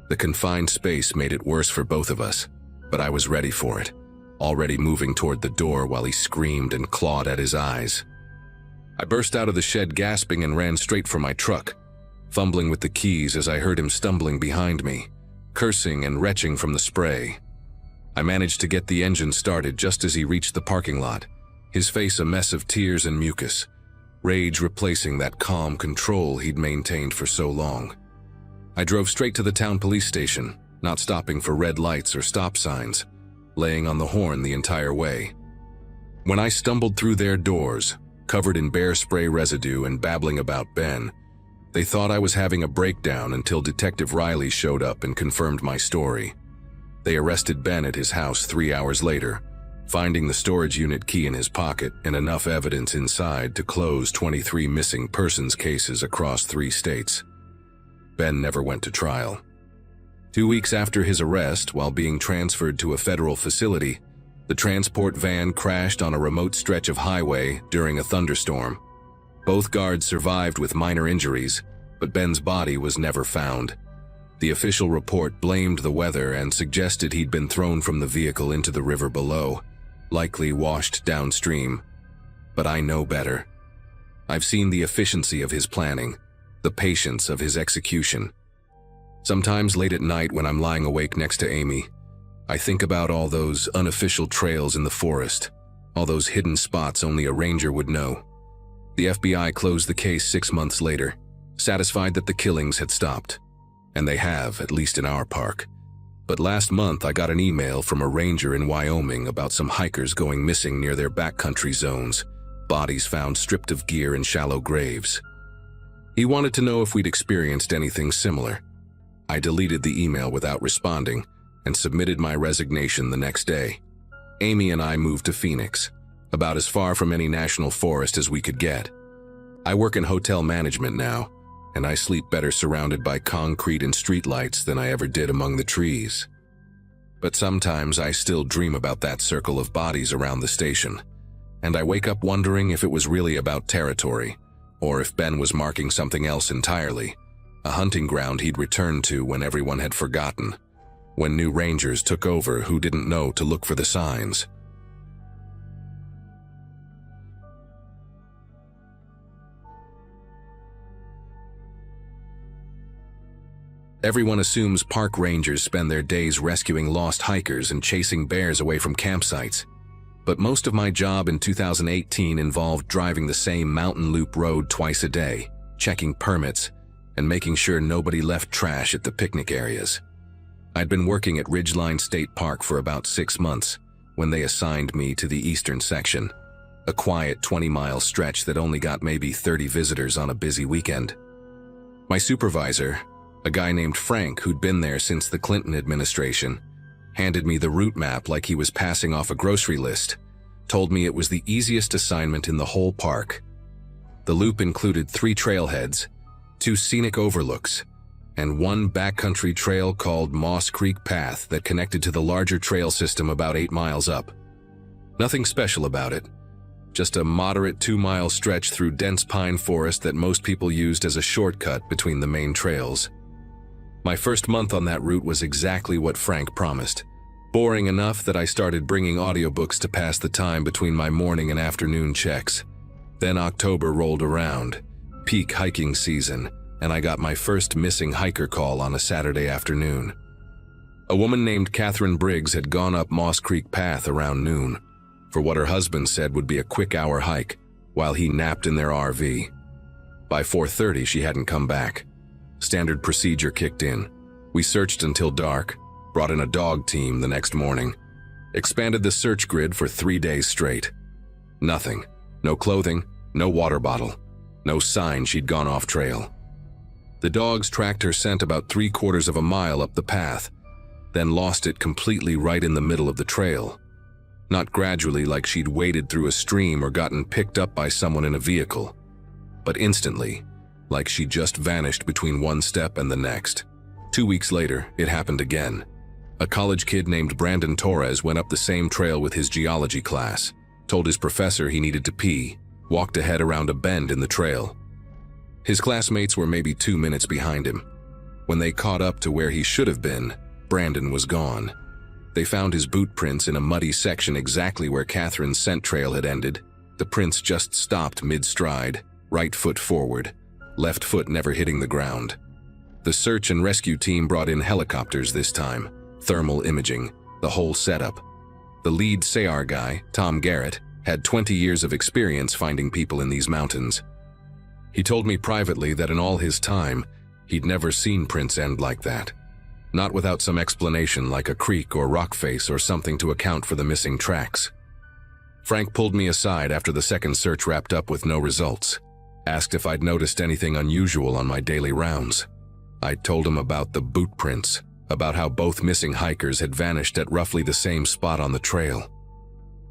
The confined space made it worse for both of us, but I was ready for it, already moving toward the door while he screamed and clawed at his eyes. I burst out of the shed gasping and ran straight for my truck, fumbling with the keys as I heard him stumbling behind me, cursing and retching from the spray. I managed to get the engine started just as he reached the parking lot, his face a mess of tears and mucus, rage replacing that calm control he'd maintained for so long. I drove straight to the town police station, not stopping for red lights or stop signs, laying on the horn the entire way. When I stumbled through their doors, covered in bear spray residue and babbling about Ben, They thought I was having a breakdown until Detective Riley showed up and confirmed my story. They arrested Ben at his house 3 hours later, finding the storage unit key in his pocket and enough evidence inside to close 23 missing persons cases across 3 states. Ben never went to trial. 2 weeks after his arrest, while being transferred to a federal facility, the transport van crashed on a remote stretch of highway during a thunderstorm. Both guards survived with minor injuries, but Ben's body was never found. The official report blamed the weather and suggested he'd been thrown from the vehicle into the river below, likely washed downstream. But I know better. I've seen the efficiency of his planning, the patience of his execution. Sometimes late at night when I'm lying awake next to Amy, I think about all those unofficial trails in the forest, all those hidden spots only a ranger would know. The FBI closed the case 6 months later, satisfied that the killings had stopped. And they have, at least in our park. But last month I got an email from a ranger in Wyoming about some hikers going missing near their backcountry zones, bodies found stripped of gear in shallow graves. He wanted to know if we'd experienced anything similar. I deleted the email without responding and submitted my resignation the next day. Amy and I moved to Phoenix, about as far from any national forest as we could get. I work in hotel management now, and I sleep better surrounded by concrete and streetlights than I ever did among the trees. But sometimes I still dream about that circle of bodies around the station, and I wake up wondering if it was really about territory, or if Ben was marking something else entirely, a hunting ground he'd returned to when everyone had forgotten, when new rangers took over who didn't know to look for the signs. Everyone assumes park rangers spend their days rescuing lost hikers and chasing bears away from campsites. But most of my job in 2018 involved driving the same mountain loop road twice a day, checking permits, and making sure nobody left trash at the picnic areas. I'd been working at Ridgeline State Park for about 6 months when they assigned me to the eastern section, a quiet 20-mile stretch that only got maybe 30 visitors on a busy weekend. My supervisor, a guy named Frank who'd been there since the Clinton administration, handed me the route map like he was passing off a grocery list, told me it was the easiest assignment in the whole park. The loop included 3 trailheads, 2 scenic overlooks, and 1 backcountry trail called Moss Creek Path that connected to the larger trail system about 8 miles up. Nothing special about it, just a moderate 2-mile stretch through dense pine forest that most people used as a shortcut between the main trails. My first month on that route was exactly what Frank promised. Boring enough that I started bringing audiobooks to pass the time between my morning and afternoon checks. Then October rolled around, peak hiking season, and I got my first missing hiker call on a Saturday afternoon. A woman named Catherine Briggs had gone up Moss Creek Path around noon, for what her husband said would be a quick-hour hike, while he napped in their RV. By 4:30, she hadn't come back. Standard procedure kicked in. We searched until dark, brought in a dog team the next morning, expanded the search grid for 3 days straight. Nothing. No clothing, no water bottle, no sign she'd gone off trail. The dogs tracked her scent about 3/4 of a mile up the path, then lost it completely right in the middle of the trail. Not gradually like she'd waded through a stream or gotten picked up by someone in a vehicle, but instantly, like she just vanished between one step and the next. 2 weeks later, it happened again. A college kid named Brandon Torres went up the same trail with his geology class, told his professor he needed to pee, walked ahead around a bend in the trail. His classmates were maybe 2 minutes behind him. When they caught up to where he should have been, Brandon was gone. They found his boot prints in a muddy section exactly where Catherine's scent trail had ended. The prints just stopped mid-stride, right foot forward, left foot never hitting the ground. The search and rescue team brought in helicopters this time, thermal imaging, the whole setup. The lead SAR guy, Tom Garrett, had 20 years of experience finding people in these mountains. He told me privately that in all his time, he'd never seen prints end like that. Not without some explanation like a creek or rock face or something to account for the missing tracks. Frank pulled me aside after the second search wrapped up with no results, Asked if I'd noticed anything unusual on my daily rounds. I told him about the boot prints, about how both missing hikers had vanished at roughly the same spot on the trail.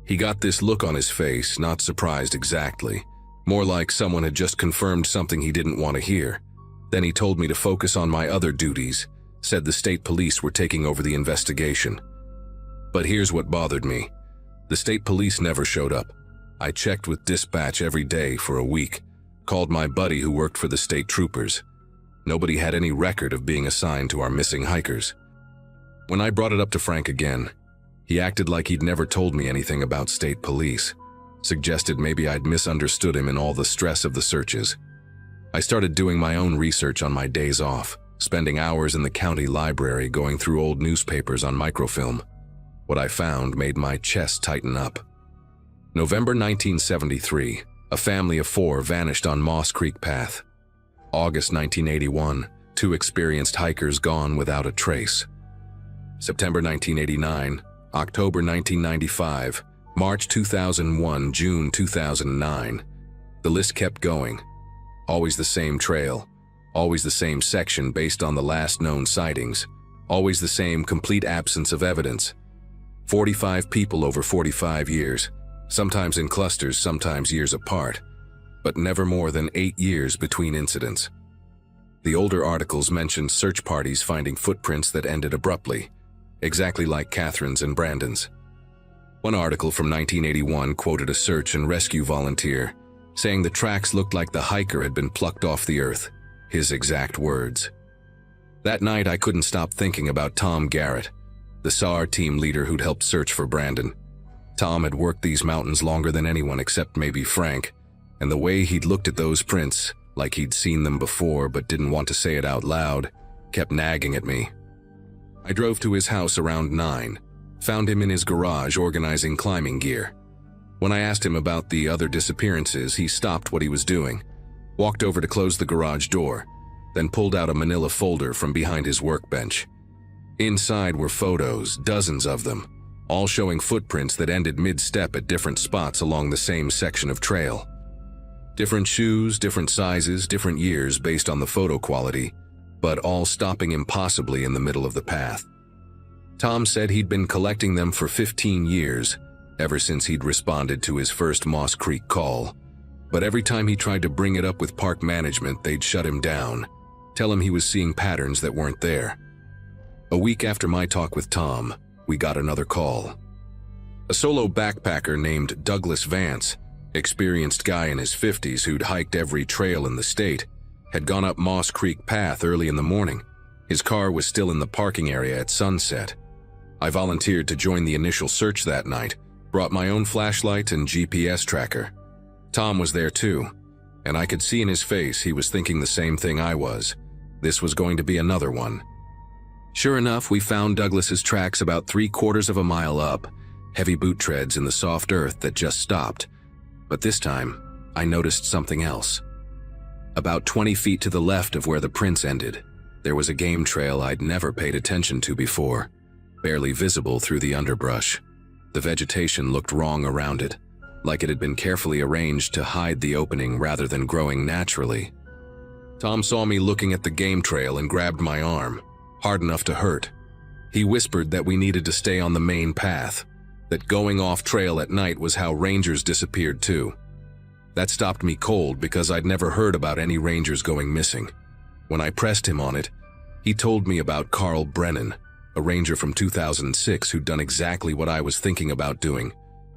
He got this look on his face, not surprised exactly, more like someone had just confirmed something he didn't want to hear. Then he told me to focus on my other duties, said the state police were taking over the investigation. But here's what bothered me. The state police never showed up. I checked with dispatch every day for a week, called my buddy who worked for the state troopers. Nobody had any record of being assigned to our missing hikers. When I brought it up to Frank again, he acted like he'd never told me anything about state police, suggested maybe I'd misunderstood him in all the stress of the searches. I started doing my own research on my days off, spending hours in the county library going through old newspapers on microfilm. What I found made my chest tighten up. November 1973, a family of 4 vanished on Moss Creek Path. August 1981, 2 experienced hikers gone without a trace. September 1989, October 1995, March 2001, June 2009. The list kept going. Always the same trail, always the same section based on the last known sightings, always the same complete absence of evidence. 45 people over 45 years, sometimes in clusters, sometimes years apart, but never more than 8 years between incidents. The older articles mentioned search parties finding footprints that ended abruptly, exactly like Catherine's and Brandon's. One article from 1981 quoted a search and rescue volunteer, saying the tracks looked like the hiker had been plucked off the earth, his exact words. That night I couldn't stop thinking about Tom Garrett, the SAR team leader who'd helped search for Brandon. Tom had worked these mountains longer than anyone except maybe Frank, and the way he'd looked at those prints, like he'd seen them before but didn't want to say it out loud, kept nagging at me. I drove to his house around 9, found him in his garage organizing climbing gear. When I asked him about the other disappearances, he stopped what he was doing, walked over to close the garage door, then pulled out a manila folder from behind his workbench. Inside were photos, dozens of them, all showing footprints that ended mid-step at different spots along the same section of trail. Different shoes, different sizes, different years based on the photo quality, but all stopping impossibly in the middle of the path. Tom said he'd been collecting them for 15 years, ever since he'd responded to his first Moss Creek call. But every time he tried to bring it up with park management, they'd shut him down, tell him he was seeing patterns that weren't there. A week after my talk with Tom, we got another call. A solo backpacker named Douglas Vance, experienced guy in his 50s who'd hiked every trail in the state, had gone up Moss Creek Path early in the morning. His car was still in the parking area at sunset. I volunteered to join the initial search that night, brought my own flashlight and GPS tracker. Tom was there too, and I could see in his face he was thinking the same thing I was. This was going to be another one. Sure enough, we found Douglas's tracks about 3/4 of a mile up, heavy boot treads in the soft earth that just stopped. But this time, I noticed something else. About 20 feet to the left of where the prints ended, there was a game trail I'd never paid attention to before, barely visible through the underbrush. The vegetation looked wrong around it, like it had been carefully arranged to hide the opening rather than growing naturally. Tom saw me looking at the game trail and grabbed my arm, hard enough to hurt. He whispered that we needed to stay on the main path, that going off trail at night was how rangers disappeared too. That stopped me cold because I'd never heard about any rangers going missing. When I pressed him on it, he told me about Carl Brennan, a ranger from 2006 who'd done exactly what I was thinking about doing,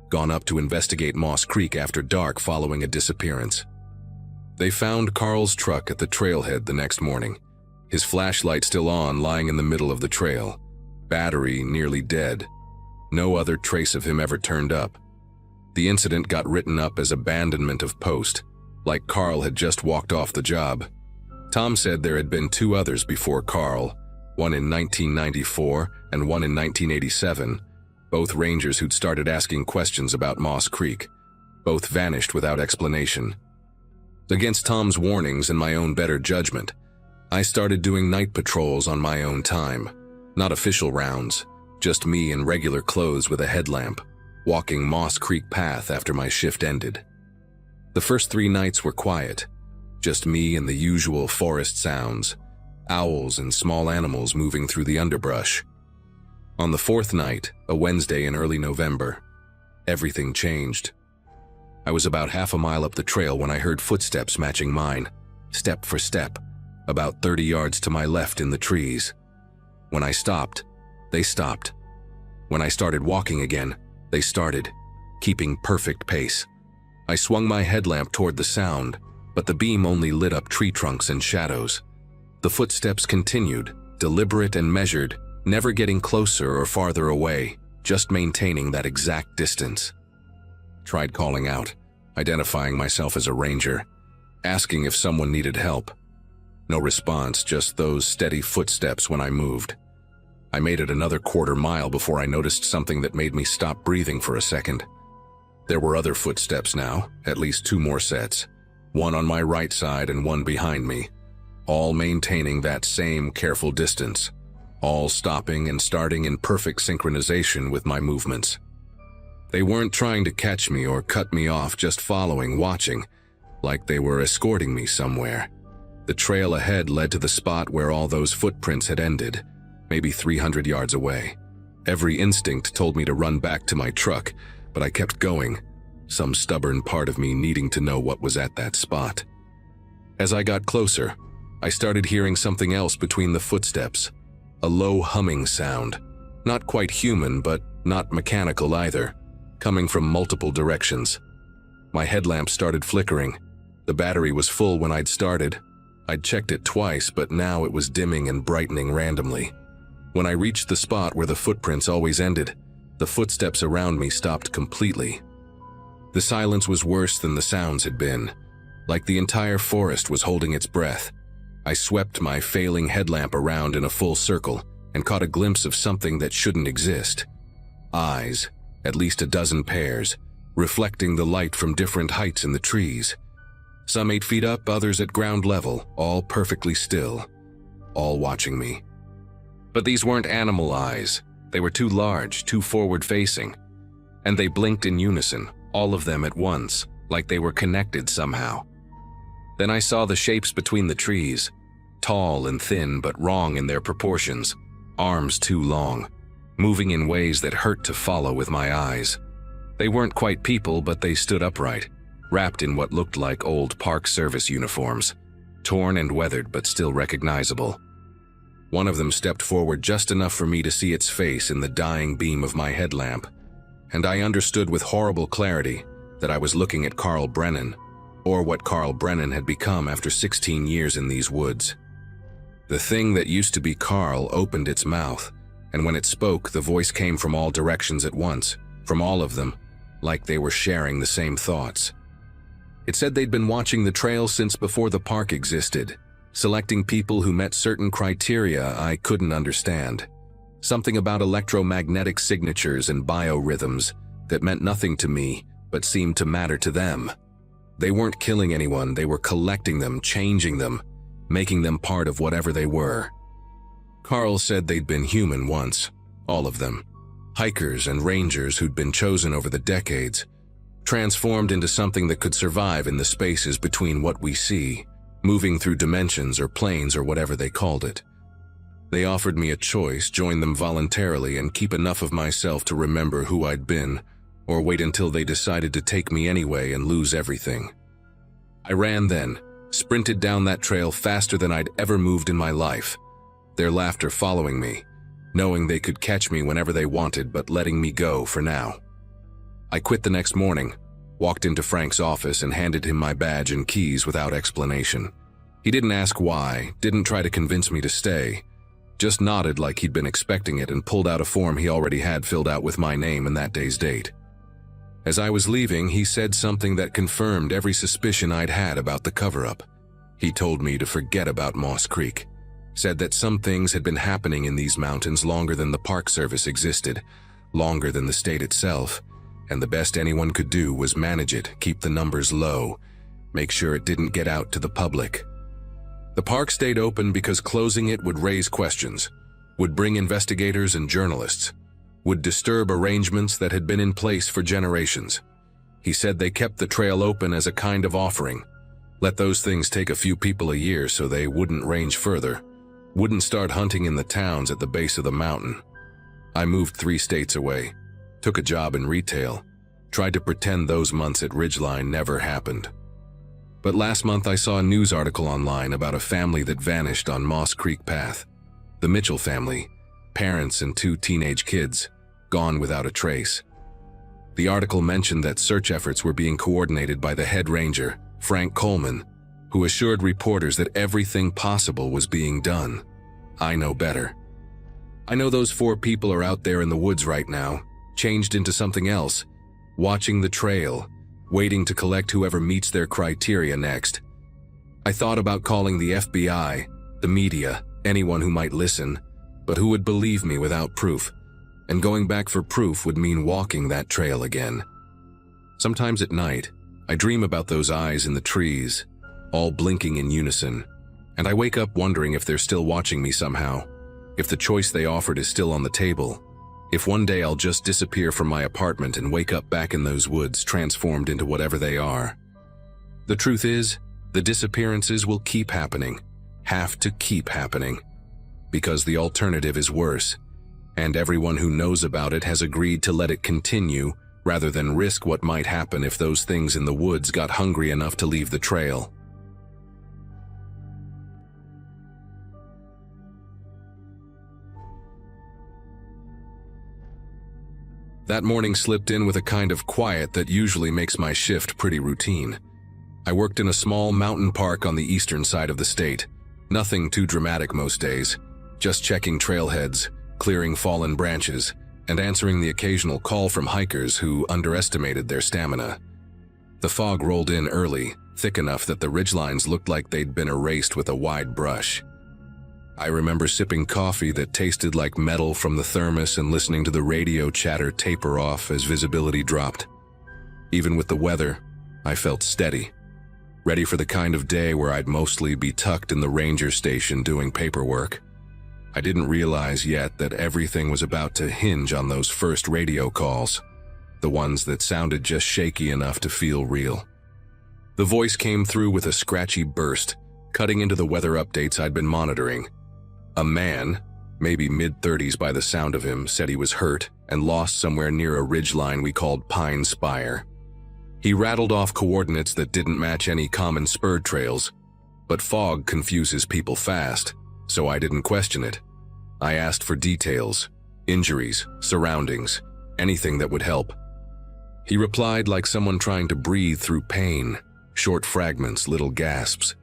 gone up to investigate Moss Creek after dark following a disappearance. They found Carl's truck at the trailhead the next morning, his flashlight still on, lying in the middle of the trail, battery nearly dead. No other trace of him ever turned up. The incident got written up as abandonment of post, like Carl had just walked off the job. Tom said there had been 2 others before Carl, one in 1994 and one in 1987, both rangers who'd started asking questions about Moss Creek. Both vanished without explanation. Against Tom's warnings and my own better judgment, I started doing night patrols on my own time, not official rounds, just me in regular clothes with a headlamp, walking Moss Creek Path after my shift ended. The first 3 nights were quiet, just me and the usual forest sounds, owls and small animals moving through the underbrush. On the fourth night, a Wednesday in early November, everything changed. I was about half a mile up the trail when I heard footsteps matching mine, step for step, about 30 yards to my left in the trees. When I stopped, they stopped. When I started walking again, they started, keeping perfect pace. I swung my headlamp toward the sound, but the beam only lit up tree trunks and shadows. The footsteps continued, deliberate and measured, never getting closer or farther away, just maintaining that exact distance. Tried calling out, identifying myself as a ranger, asking if someone needed help. No response, just those steady footsteps when I moved. I made it another quarter mile before I noticed something that made me stop breathing for a second. There were other footsteps now, at least 2 more sets, one on my right side and one behind me, all maintaining that same careful distance, all stopping and starting in perfect synchronization with my movements. They weren't trying to catch me or cut me off, just following, watching, like they were escorting me somewhere. The trail ahead led to the spot where all those footprints had ended, maybe 300 yards away. Every instinct told me to run back to my truck, but I kept going, some stubborn part of me needing to know what was at that spot. As I got closer, I started hearing something else between the footsteps, a low humming sound, not quite human but not mechanical either, coming from multiple directions. My headlamp started flickering. The battery was full when I'd started. I'd checked it twice, but now it was dimming and brightening randomly. When I reached the spot where the footprints always ended, the footsteps around me stopped completely. The silence was worse than the sounds had been, like the entire forest was holding its breath. I swept my failing headlamp around in a full circle and caught a glimpse of something that shouldn't exist. Eyes, at least a dozen pairs, reflecting the light from different heights in the trees. Some 8 feet up, others at ground level, all perfectly still, all watching me. But these weren't animal eyes. They were too large, too forward-facing. And they blinked in unison, all of them at once, like they were connected somehow. Then I saw the shapes between the trees, tall and thin but wrong in their proportions, arms too long, moving in ways that hurt to follow with my eyes. They weren't quite people, but they stood upright, wrapped in what looked like old Park Service uniforms, torn and weathered but still recognizable. One of them stepped forward just enough for me to see its face in the dying beam of my headlamp, and I understood with horrible clarity that I was looking at Carl Brennan, or what Carl Brennan had become after 16 years in these woods. The thing that used to be Carl opened its mouth, and when it spoke, the voice came from all directions at once, from all of them, like they were sharing the same thoughts. It said they'd been watching the trail since before the park existed, selecting people who met certain criteria I couldn't understand. Something about electromagnetic signatures and biorhythms that meant nothing to me, but seemed to matter to them. They weren't killing anyone, they were collecting them, changing them, making them part of whatever they were. Carl said they'd been human once, all of them. Hikers and rangers who'd been chosen over the decades, transformed into something that could survive in the spaces between what we see, moving through dimensions or planes or whatever they called it. They offered me a choice, join them voluntarily and keep enough of myself to remember who I'd been, or wait until they decided to take me anyway and lose everything. I ran then, sprinted down that trail faster than I'd ever moved in my life, their laughter following me, knowing they could catch me whenever they wanted but letting me go for now. I quit the next morning, walked into Frank's office and handed him my badge and keys without explanation. He didn't ask why, didn't try to convince me to stay, just nodded like he'd been expecting it and pulled out a form he already had filled out with my name and that day's date. As I was leaving, he said something that confirmed every suspicion I'd had about the cover-up. He told me to forget about Moss Creek, said that some things had been happening in these mountains longer than the Park Service existed, longer than the state itself, and the best anyone could do was manage it, keep the numbers low, make sure it didn't get out to the public. The park stayed open because closing it would raise questions, would bring investigators and journalists, would disturb arrangements that had been in place for generations. He said they kept the trail open as a kind of offering, Let those things take a few people a year so they wouldn't range further, wouldn't start hunting in the towns at the base of the mountain. I moved 3 states away, took a job in retail, tried to pretend those months at Ridgeline never happened. But last month I saw a news article online about a family that vanished on Moss Creek Path. The Mitchell family, parents and 2 teenage kids, gone without a trace. The article mentioned that search efforts were being coordinated by the head ranger, Frank Coleman, who assured reporters that everything possible was being done. I know better. I know those 4 people are out there in the woods right now, changed into something else, watching the trail, waiting to collect whoever meets their criteria next. I thought about calling the FBI, the media, anyone who might listen, but who would believe me without proof? And going back for proof would mean walking that trail again. Sometimes at night, I dream about those eyes in the trees, all blinking in unison, and I wake up wondering if they're still watching me somehow, if the choice they offered is still on the table, if one day I'll just disappear from my apartment and wake up back in those woods transformed into whatever they are. The truth is, the disappearances will keep happening, have to keep happening, because the alternative is worse, and everyone who knows about it has agreed to let it continue rather than risk what might happen if those things in the woods got hungry enough to leave the trail. That morning slipped in with a kind of quiet that usually makes my shift pretty routine. I worked in a small mountain park on the eastern side of the state. Nothing too dramatic most days, just checking trailheads, clearing fallen branches, and answering the occasional call from hikers who underestimated their stamina. The fog rolled in early, thick enough that the ridgelines looked like they'd been erased with a wide brush. I remember sipping coffee that tasted like metal from the thermos and listening to the radio chatter taper off as visibility dropped. Even with the weather, I felt steady, ready for the kind of day where I'd mostly be tucked in the ranger station doing paperwork. I didn't realize yet that everything was about to hinge on those first radio calls, the ones that sounded just shaky enough to feel real. The voice came through with a scratchy burst, cutting into the weather updates I'd been monitoring. A man, maybe mid-30s by the sound of him, said he was hurt and lost somewhere near a ridgeline we called Pine Spire. He rattled off coordinates that didn't match any common spur trails, but fog confuses people fast, so I didn't question it. I asked for details, injuries, surroundings, anything that would help. He replied like someone trying to breathe through pain, short fragments, little gasps.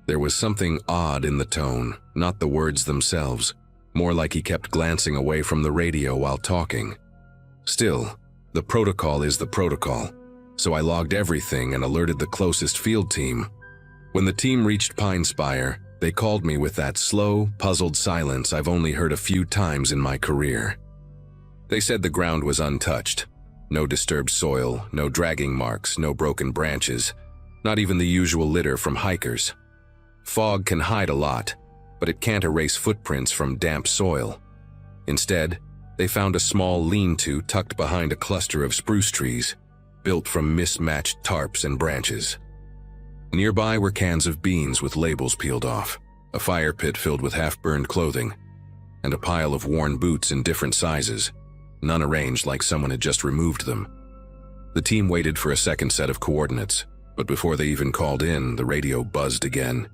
There was something odd in the tone, not the words themselves, more like he kept glancing away from the radio while talking. Still, the protocol is the protocol, so I logged everything and alerted the closest field team. When the team reached Pine Spire, they called me with that slow, puzzled silence I've only heard a few times in my career. They said the ground was untouched. No disturbed soil, no dragging marks, no broken branches, not even the usual litter from hikers. Fog can hide a lot, but it can't erase footprints from damp soil. Instead, they found a small lean-to tucked behind a cluster of spruce trees, built from mismatched tarps and branches. Nearby were cans of beans with labels peeled off, a fire pit filled with half-burned clothing, and a pile of worn boots in different sizes, none arranged like someone had just removed them. The team waited for a second set of coordinates, but before they even called in, the radio buzzed again.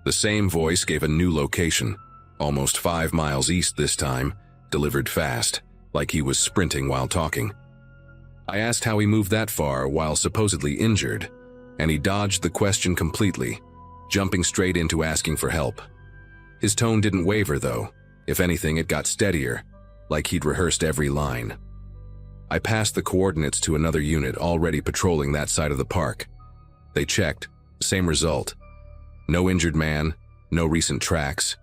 The same voice gave a new location, almost 5 miles east this time, delivered fast, like he was sprinting while talking. I asked how he moved that far while supposedly injured, and he dodged the question completely, jumping straight into asking for help. His tone didn't waver though. If anything, it got steadier, like he'd rehearsed every line. I passed the coordinates to another unit already patrolling that side of the park. They checked, same result. No injured man, no recent tracks,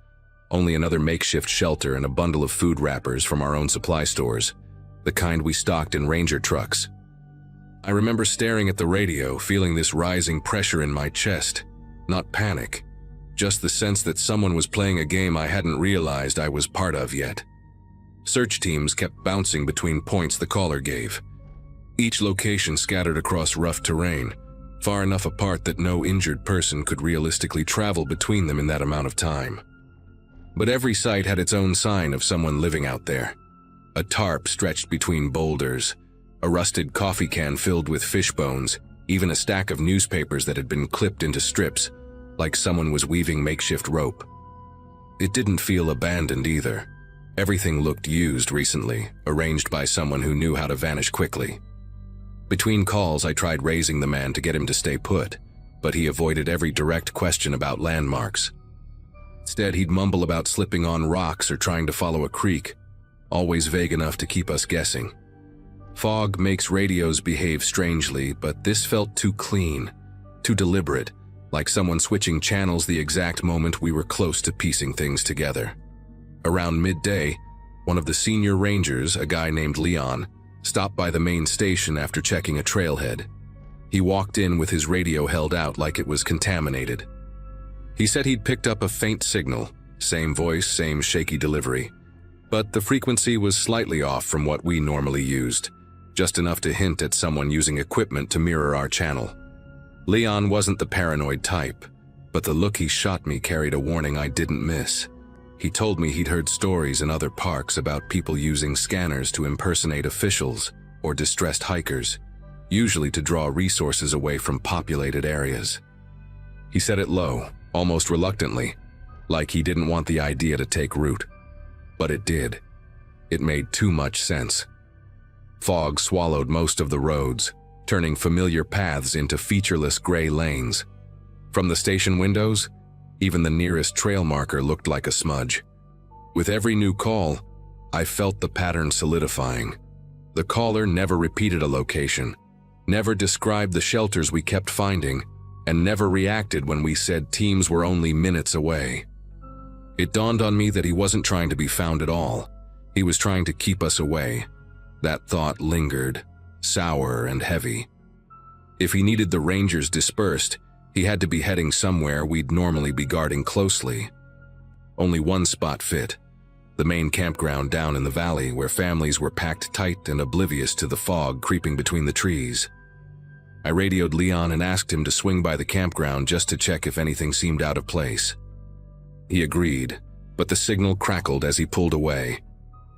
only another makeshift shelter and a bundle of food wrappers from our own supply stores, the kind we stocked in ranger trucks. I remember staring at the radio, feeling this rising pressure in my chest. Not panic, just the sense that someone was playing a game I hadn't realized I was part of yet. Search teams kept bouncing between points the caller gave, each location scattered across rough terrain, far enough apart that no injured person could realistically travel between them in that amount of time. But every site had its own sign of someone living out there. A tarp stretched between boulders, a rusted coffee can filled with fish bones, even a stack of newspapers that had been clipped into strips, like someone was weaving makeshift rope. It didn't feel abandoned either. Everything looked used recently, arranged by someone who knew how to vanish quickly. Between calls, I tried raising the man to get him to stay put, but he avoided every direct question about landmarks. Instead, he'd mumble about slipping on rocks or trying to follow a creek, always vague enough to keep us guessing. Fog makes radios behave strangely, but this felt too clean, too deliberate, like someone switching channels the exact moment we were close to piecing things together. Around midday, one of the senior rangers, a guy named Leon, stopped by the main station after checking a trailhead. He walked in with his radio held out like it was contaminated. He said he'd picked up a faint signal, same voice, same shaky delivery, but the frequency was slightly off from what we normally used, just enough to hint at someone using equipment to mirror our channel. Leon wasn't the paranoid type, but the look he shot me carried a warning I didn't miss. He told me he'd heard stories in other parks about people using scanners to impersonate officials or distressed hikers, usually to draw resources away from populated areas. He said it low, almost reluctantly, like he didn't want the idea to take root. But it did. It made too much sense. Fog swallowed most of the roads, turning familiar paths into featureless gray lanes. From the station windows, even the nearest trail marker looked like a smudge. With every new call, I felt the pattern solidifying. The caller never repeated a location, never described the shelters we kept finding, and never reacted when we said teams were only minutes away. It dawned on me that he wasn't trying to be found at all. He was trying to keep us away. That thought lingered, sour and heavy. If he needed the Rangers dispersed, he had to be heading somewhere we'd normally be guarding closely. Only one spot fit, the main campground down in the valley where families were packed tight and oblivious to the fog creeping between the trees. I radioed Leon and asked him to swing by the campground just to check if anything seemed out of place. He agreed, but the signal crackled as he pulled away,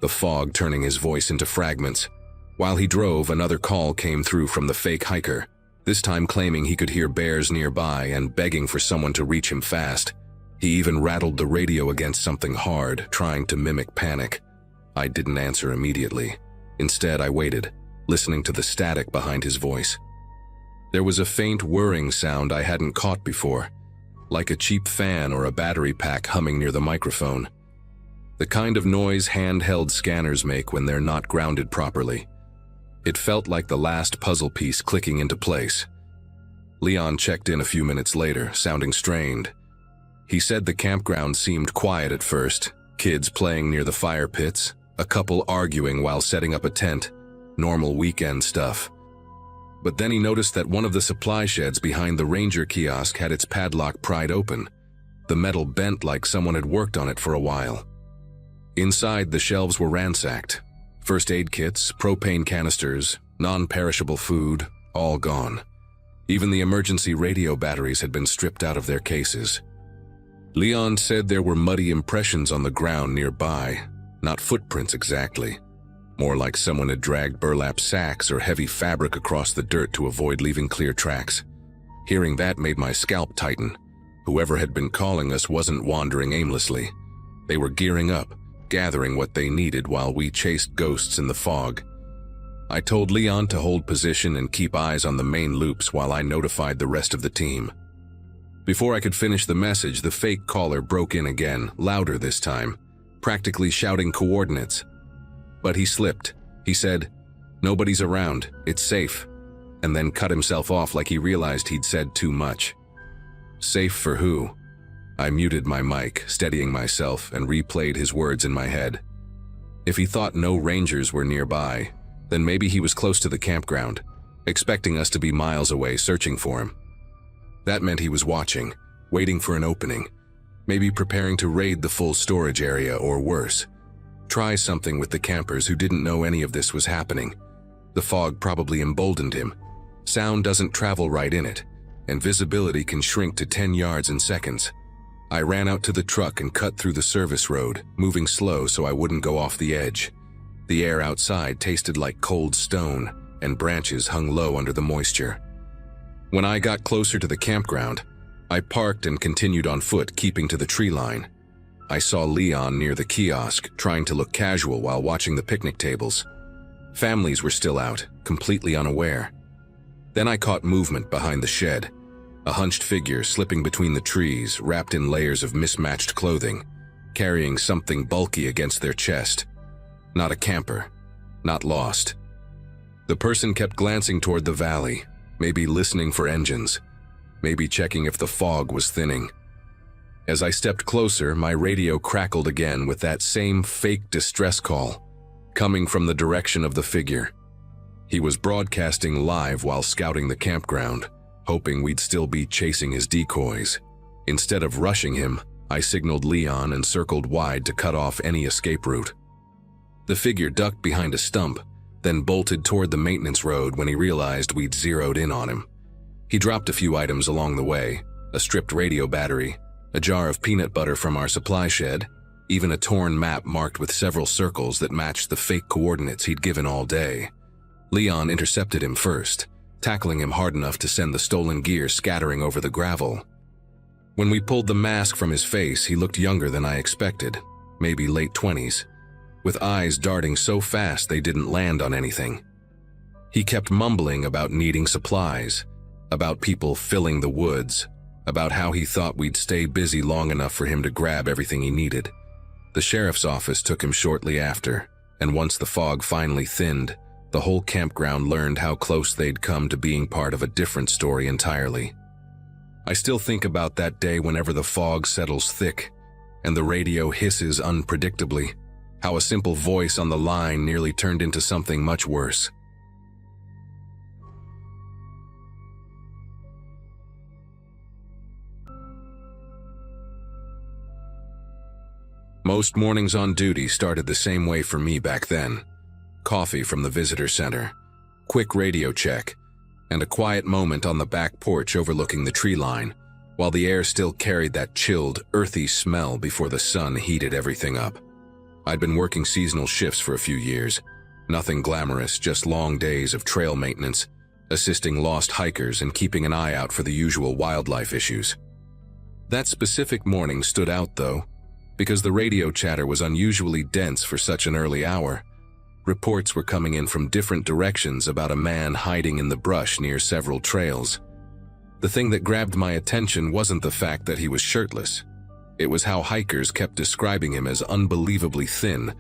the fog turning his voice into fragments. While he drove, another call came through from the fake hiker, this time claiming he could hear bears nearby and begging for someone to reach him fast. He even rattled the radio against something hard, trying to mimic panic. I didn't answer immediately. Instead, I waited, listening to the static behind his voice. There was a faint whirring sound I hadn't caught before, like a cheap fan or a battery pack humming near the microphone. The kind of noise handheld scanners make when they're not grounded properly. It felt like the last puzzle piece clicking into place. Leon checked in a few minutes later, sounding strained. He said the campground seemed quiet at first, kids playing near the fire pits, a couple arguing while setting up a tent, normal weekend stuff. But then he noticed that one of the supply sheds behind the ranger kiosk had its padlock pried open, the metal bent like someone had worked on it for a while. Inside, the shelves were ransacked. First aid kits, propane canisters, non-perishable food, all gone. Even the emergency radio batteries had been stripped out of their cases. Leon said there were muddy impressions on the ground nearby, not footprints exactly. More like someone had dragged burlap sacks or heavy fabric across the dirt to avoid leaving clear tracks. Hearing that made my scalp tighten. Whoever had been calling us wasn't wandering aimlessly. They were gearing up, gathering what they needed while we chased ghosts in the fog. I told Leon to hold position and keep eyes on the main loops while I notified the rest of the team. Before I could finish the message, the fake caller broke in again, louder this time, practically shouting coordinates. But he slipped. He said, "Nobody's around, it's safe," and then cut himself off like he realized he'd said too much. Safe for who? I muted my mic, steadying myself, and replayed his words in my head. If he thought no rangers were nearby, then maybe he was close to the campground, expecting us to be miles away searching for him. That meant he was watching, waiting for an opening, maybe preparing to raid the full storage area or worse. Try something with the campers who didn't know any of this was happening. The fog probably emboldened him. Sound doesn't travel right in it. and visibility can shrink to 10 yards in seconds. I ran out to the truck and cut through the service road, moving slow so I wouldn't go off the edge. The air outside tasted like cold stone, and branches hung low under the moisture. When I got closer to the campground, I parked and continued on foot, keeping to the tree line. I saw Leon near the kiosk, trying to look casual while watching the picnic tables. Families were still out, completely unaware. Then I caught movement behind the shed, a hunched figure slipping between the trees, wrapped in layers of mismatched clothing, carrying something bulky against their chest. Not a camper, not lost. The person kept glancing toward the valley, maybe listening for engines, maybe checking if the fog was thinning. As I stepped closer, my radio crackled again with that same fake distress call, coming from the direction of the figure. He was broadcasting live while scouting the campground, hoping we'd still be chasing his decoys. Instead of rushing him, I signaled Leon and circled wide to cut off any escape route. The figure ducked behind a stump, then bolted toward the maintenance road when he realized we'd zeroed in on him. He dropped a few items along the way, a stripped radio battery, a jar of peanut butter from our supply shed, even a torn map marked with several circles that matched the fake coordinates he'd given all day. Leon intercepted him first, tackling him hard enough to send the stolen gear scattering over the gravel. When we pulled the mask from his face, he looked younger than I expected, maybe late 20s, with eyes darting so fast they didn't land on anything. He kept mumbling about needing supplies, about people filling the woods, about how he thought we'd stay busy long enough for him to grab everything he needed. The sheriff's office took him shortly after, and once the fog finally thinned, the whole campground learned how close they'd come to being part of a different story entirely. I still think about that day whenever the fog settles thick and the radio hisses unpredictably, how a simple voice on the line nearly turned into something much worse. Most mornings on duty started the same way for me back then. Coffee from the visitor center, quick radio check, and a quiet moment on the back porch overlooking the tree line, while the air still carried that chilled, earthy smell before the sun heated everything up. I'd been working seasonal shifts for a few years. Nothing glamorous, just long days of trail maintenance, assisting lost hikers and keeping an eye out for the usual wildlife issues. That specific morning stood out, though, because the radio chatter was unusually dense for such an early hour. Reports were coming in from different directions about a man hiding in the brush near several trails. The thing that grabbed my attention wasn't the fact that he was shirtless. It was how hikers kept describing him as unbelievably thin,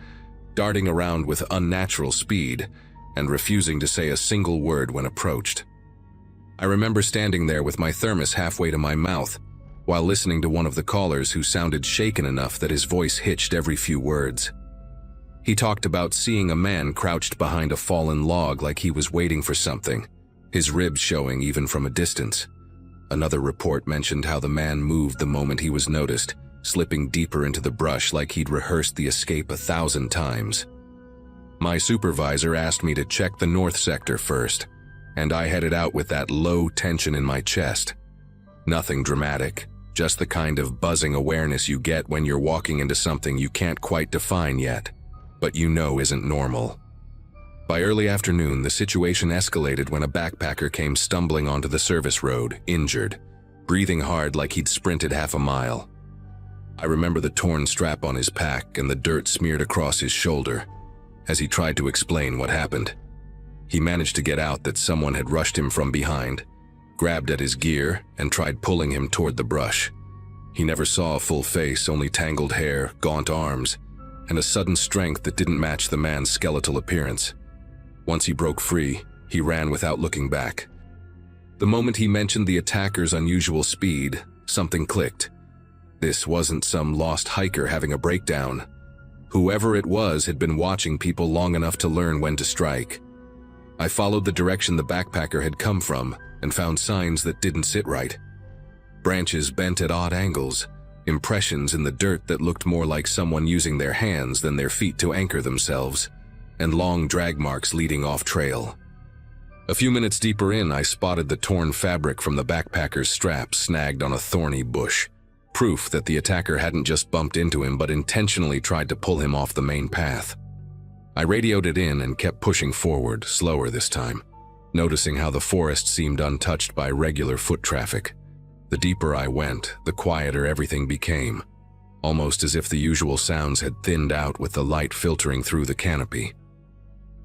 darting around with unnatural speed, and refusing to say a single word when approached. I remember standing there with my thermos halfway to my mouth, while listening to one of the callers who sounded shaken enough that his voice hitched every few words. He talked about seeing a man crouched behind a fallen log like he was waiting for something, his ribs showing even from a distance. Another report mentioned how the man moved the moment he was noticed, slipping deeper into the brush like he'd rehearsed the escape 1,000 times. My supervisor asked me to check the north sector first, and I headed out with that low tension in my chest. Nothing dramatic, just the kind of buzzing awareness you get when you're walking into something you can't quite define yet, but you know isn't normal. By early afternoon, the situation escalated when a backpacker came stumbling onto the service road, injured, breathing hard like he'd sprinted half a mile. I remember the torn strap on his pack and the dirt smeared across his shoulder as he tried to explain what happened. He managed to get out that someone had rushed him from behind, grabbed at his gear, and tried pulling him toward the brush. He never saw a full face, only tangled hair, gaunt arms, and a sudden strength that didn't match the man's skeletal appearance. Once he broke free, he ran without looking back. The moment he mentioned the attacker's unusual speed, something clicked. This wasn't some lost hiker having a breakdown. Whoever it was had been watching people long enough to learn when to strike. I followed the direction the backpacker had come from and found signs that didn't sit right. Branches bent at odd angles, impressions in the dirt that looked more like someone using their hands than their feet to anchor themselves, and long drag marks leading off trail. A few minutes deeper in, I spotted the torn fabric from the backpacker's strap snagged on a thorny bush, proof that the attacker hadn't just bumped into him but intentionally tried to pull him off the main path. I radioed it in and kept pushing forward, slower this time, noticing how the forest seemed untouched by regular foot traffic. The deeper I went, the quieter everything became, almost as if the usual sounds had thinned out with the light filtering through the canopy.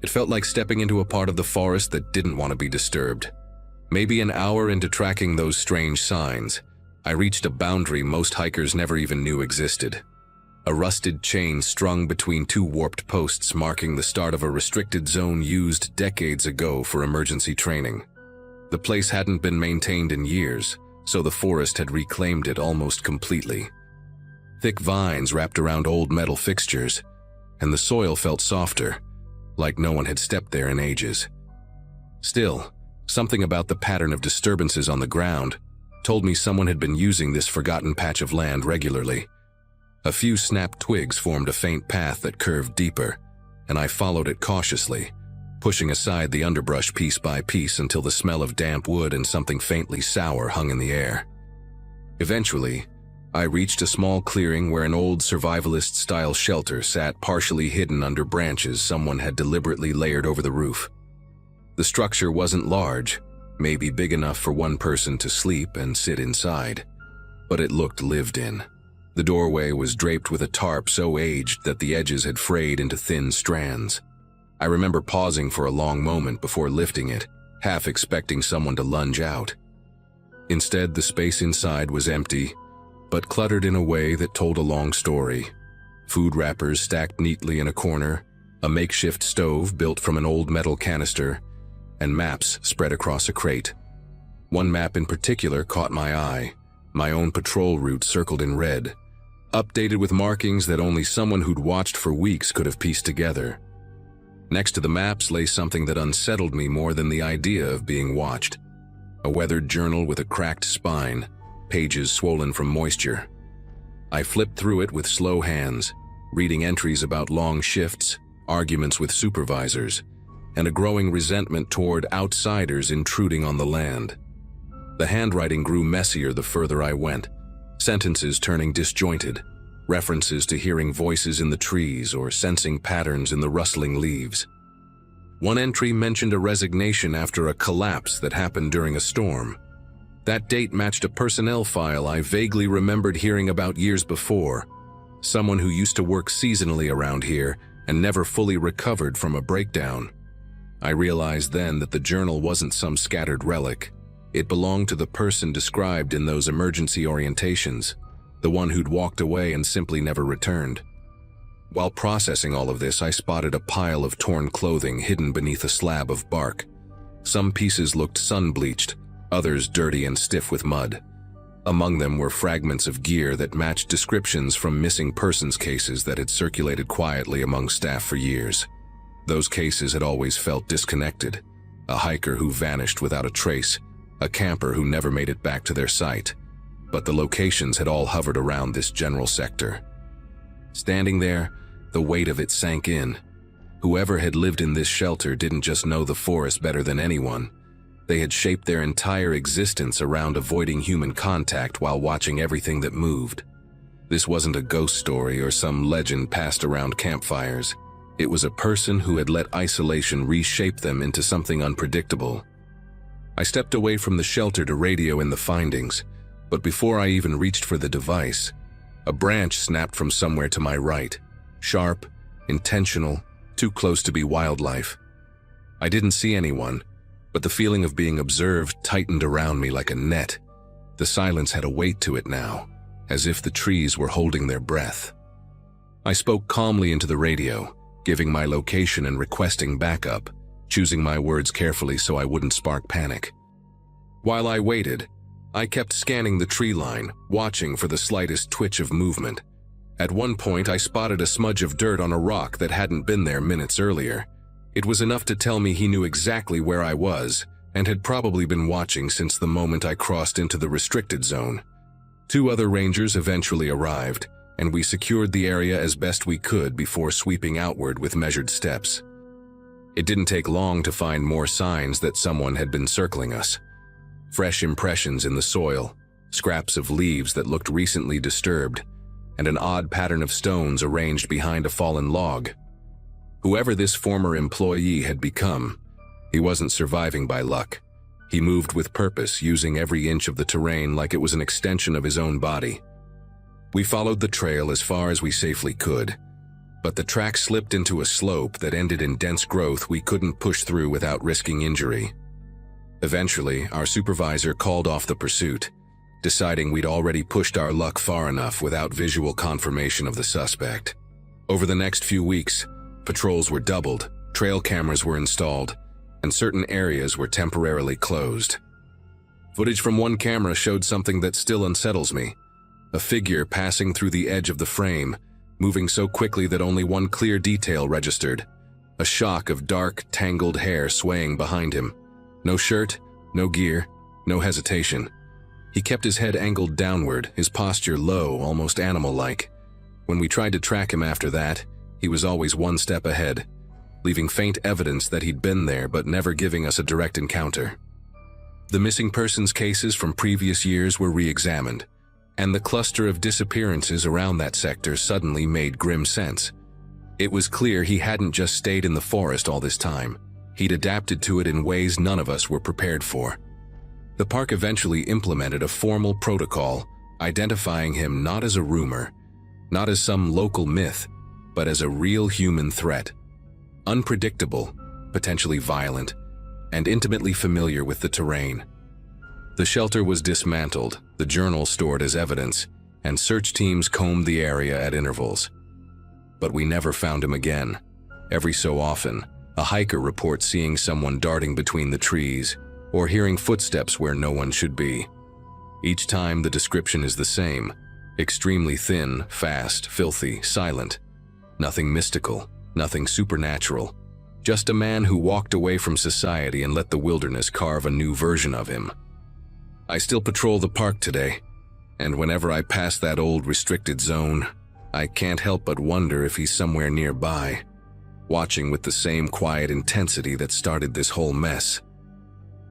It felt like stepping into a part of the forest that didn't want to be disturbed. Maybe an hour into tracking those strange signs, I reached a boundary most hikers never even knew existed. A rusted chain strung between two warped posts marking the start of a restricted zone used decades ago for emergency training. The place hadn't been maintained in years, so the forest had reclaimed it almost completely. Thick vines wrapped around old metal fixtures, and the soil felt softer, like no one had stepped there in ages. Still, something about the pattern of disturbances on the ground told me someone had been using this forgotten patch of land regularly. A few snapped twigs formed a faint path that curved deeper, and I followed it cautiously, pushing aside the underbrush piece by piece until the smell of damp wood and something faintly sour hung in the air. Eventually, I reached a small clearing where an old survivalist-style shelter sat partially hidden under branches someone had deliberately layered over the roof. The structure wasn't large, maybe big enough for one person to sleep and sit inside, but it looked lived in. The doorway was draped with a tarp so aged that the edges had frayed into thin strands. I remember pausing for a long moment before lifting it, half expecting someone to lunge out. Instead, the space inside was empty, but cluttered in a way that told a long story. Food wrappers stacked neatly in a corner, a makeshift stove built from an old metal canister, and maps spread across a crate. One map in particular caught my eye, my own patrol route circled in red, updated with markings that only someone who'd watched for weeks could have pieced together. Next to the maps lay something that unsettled me more than the idea of being watched. A weathered journal with a cracked spine, pages swollen from moisture. I flipped through it with slow hands, reading entries about long shifts, arguments with supervisors, and a growing resentment toward outsiders intruding on the land. The handwriting grew messier the further I went, sentences turning disjointed, references to hearing voices in the trees or sensing patterns in the rustling leaves. One entry mentioned a resignation after a collapse that happened during a storm. That date matched a personnel file I vaguely remembered hearing about years before, someone who used to work seasonally around here and never fully recovered from a breakdown. I realized then that the journal wasn't some scattered relic. It belonged to the person described in those emergency orientations, the one who'd walked away and simply never returned. While processing all of this, I spotted a pile of torn clothing hidden beneath a slab of bark. Some pieces looked sun-bleached, others dirty and stiff with mud. Among them were fragments of gear that matched descriptions from missing persons cases that had circulated quietly among staff for years. Those cases had always felt disconnected. A hiker who vanished without a trace, a camper who never made it back to their site. But the locations had all hovered around this general sector. Standing there, the weight of it sank in. Whoever had lived in this shelter didn't just know the forest better than anyone. They had shaped their entire existence around avoiding human contact while watching everything that moved. This wasn't a ghost story or some legend passed around campfires. It was a person who had let isolation reshape them into something unpredictable. I stepped away from the shelter to radio in the findings, but before I even reached for the device, a branch snapped from somewhere to my right. Sharp, intentional, too close to be wildlife. I didn't see anyone, but the feeling of being observed tightened around me like a net. The silence had a weight to it now, as if the trees were holding their breath. I spoke calmly into the radio, giving my location and requesting backup, choosing my words carefully so I wouldn't spark panic. While I waited, I kept scanning the tree line, watching for the slightest twitch of movement. At one point, I spotted a smudge of dirt on a rock that hadn't been there minutes earlier. It was enough to tell me he knew exactly where I was and had probably been watching since the moment I crossed into the restricted zone. 2 other rangers eventually arrived, and we secured the area as best we could before sweeping outward with measured steps. It didn't take long to find more signs that someone had been circling us. Fresh impressions in the soil, scraps of leaves that looked recently disturbed, and an odd pattern of stones arranged behind a fallen log. Whoever this former employee had become, he wasn't surviving by luck. He moved with purpose, using every inch of the terrain like it was an extension of his own body. We followed the trail as far as we safely could, but the track slipped into a slope that ended in dense growth we couldn't push through without risking injury. Eventually, our supervisor called off the pursuit, deciding we'd already pushed our luck far enough without visual confirmation of the suspect. Over the next few weeks, patrols were doubled, trail cameras were installed, and certain areas were temporarily closed. Footage from one camera showed something that still unsettles me: a figure passing through the edge of the frame, moving so quickly that only one clear detail registered: a shock of dark, tangled hair swaying behind him. No shirt, no gear, no hesitation. He kept his head angled downward, his posture low, almost animal-like. When we tried to track him after that, he was always one step ahead, leaving faint evidence that he'd been there but never giving us a direct encounter. The missing persons cases from previous years were re-examined, and the cluster of disappearances around that sector suddenly made grim sense. It was clear he hadn't just stayed in the forest all this time. He'd adapted to it in ways none of us were prepared for. The park eventually implemented a formal protocol, identifying him not as a rumor, not as some local myth, but as a real human threat. Unpredictable, potentially violent, and intimately familiar with the terrain. The shelter was dismantled, the journal stored as evidence, and search teams combed the area at intervals. But we never found him again. Every so often, a hiker reports seeing someone darting between the trees, or hearing footsteps where no one should be. Each time the description is the same: extremely thin, fast, filthy, silent. Nothing mystical, nothing supernatural. Just a man who walked away from society and let the wilderness carve a new version of him. I still patrol the park today, and whenever I pass that old restricted zone, I can't help but wonder if he's somewhere nearby, watching with the same quiet intensity that started this whole mess.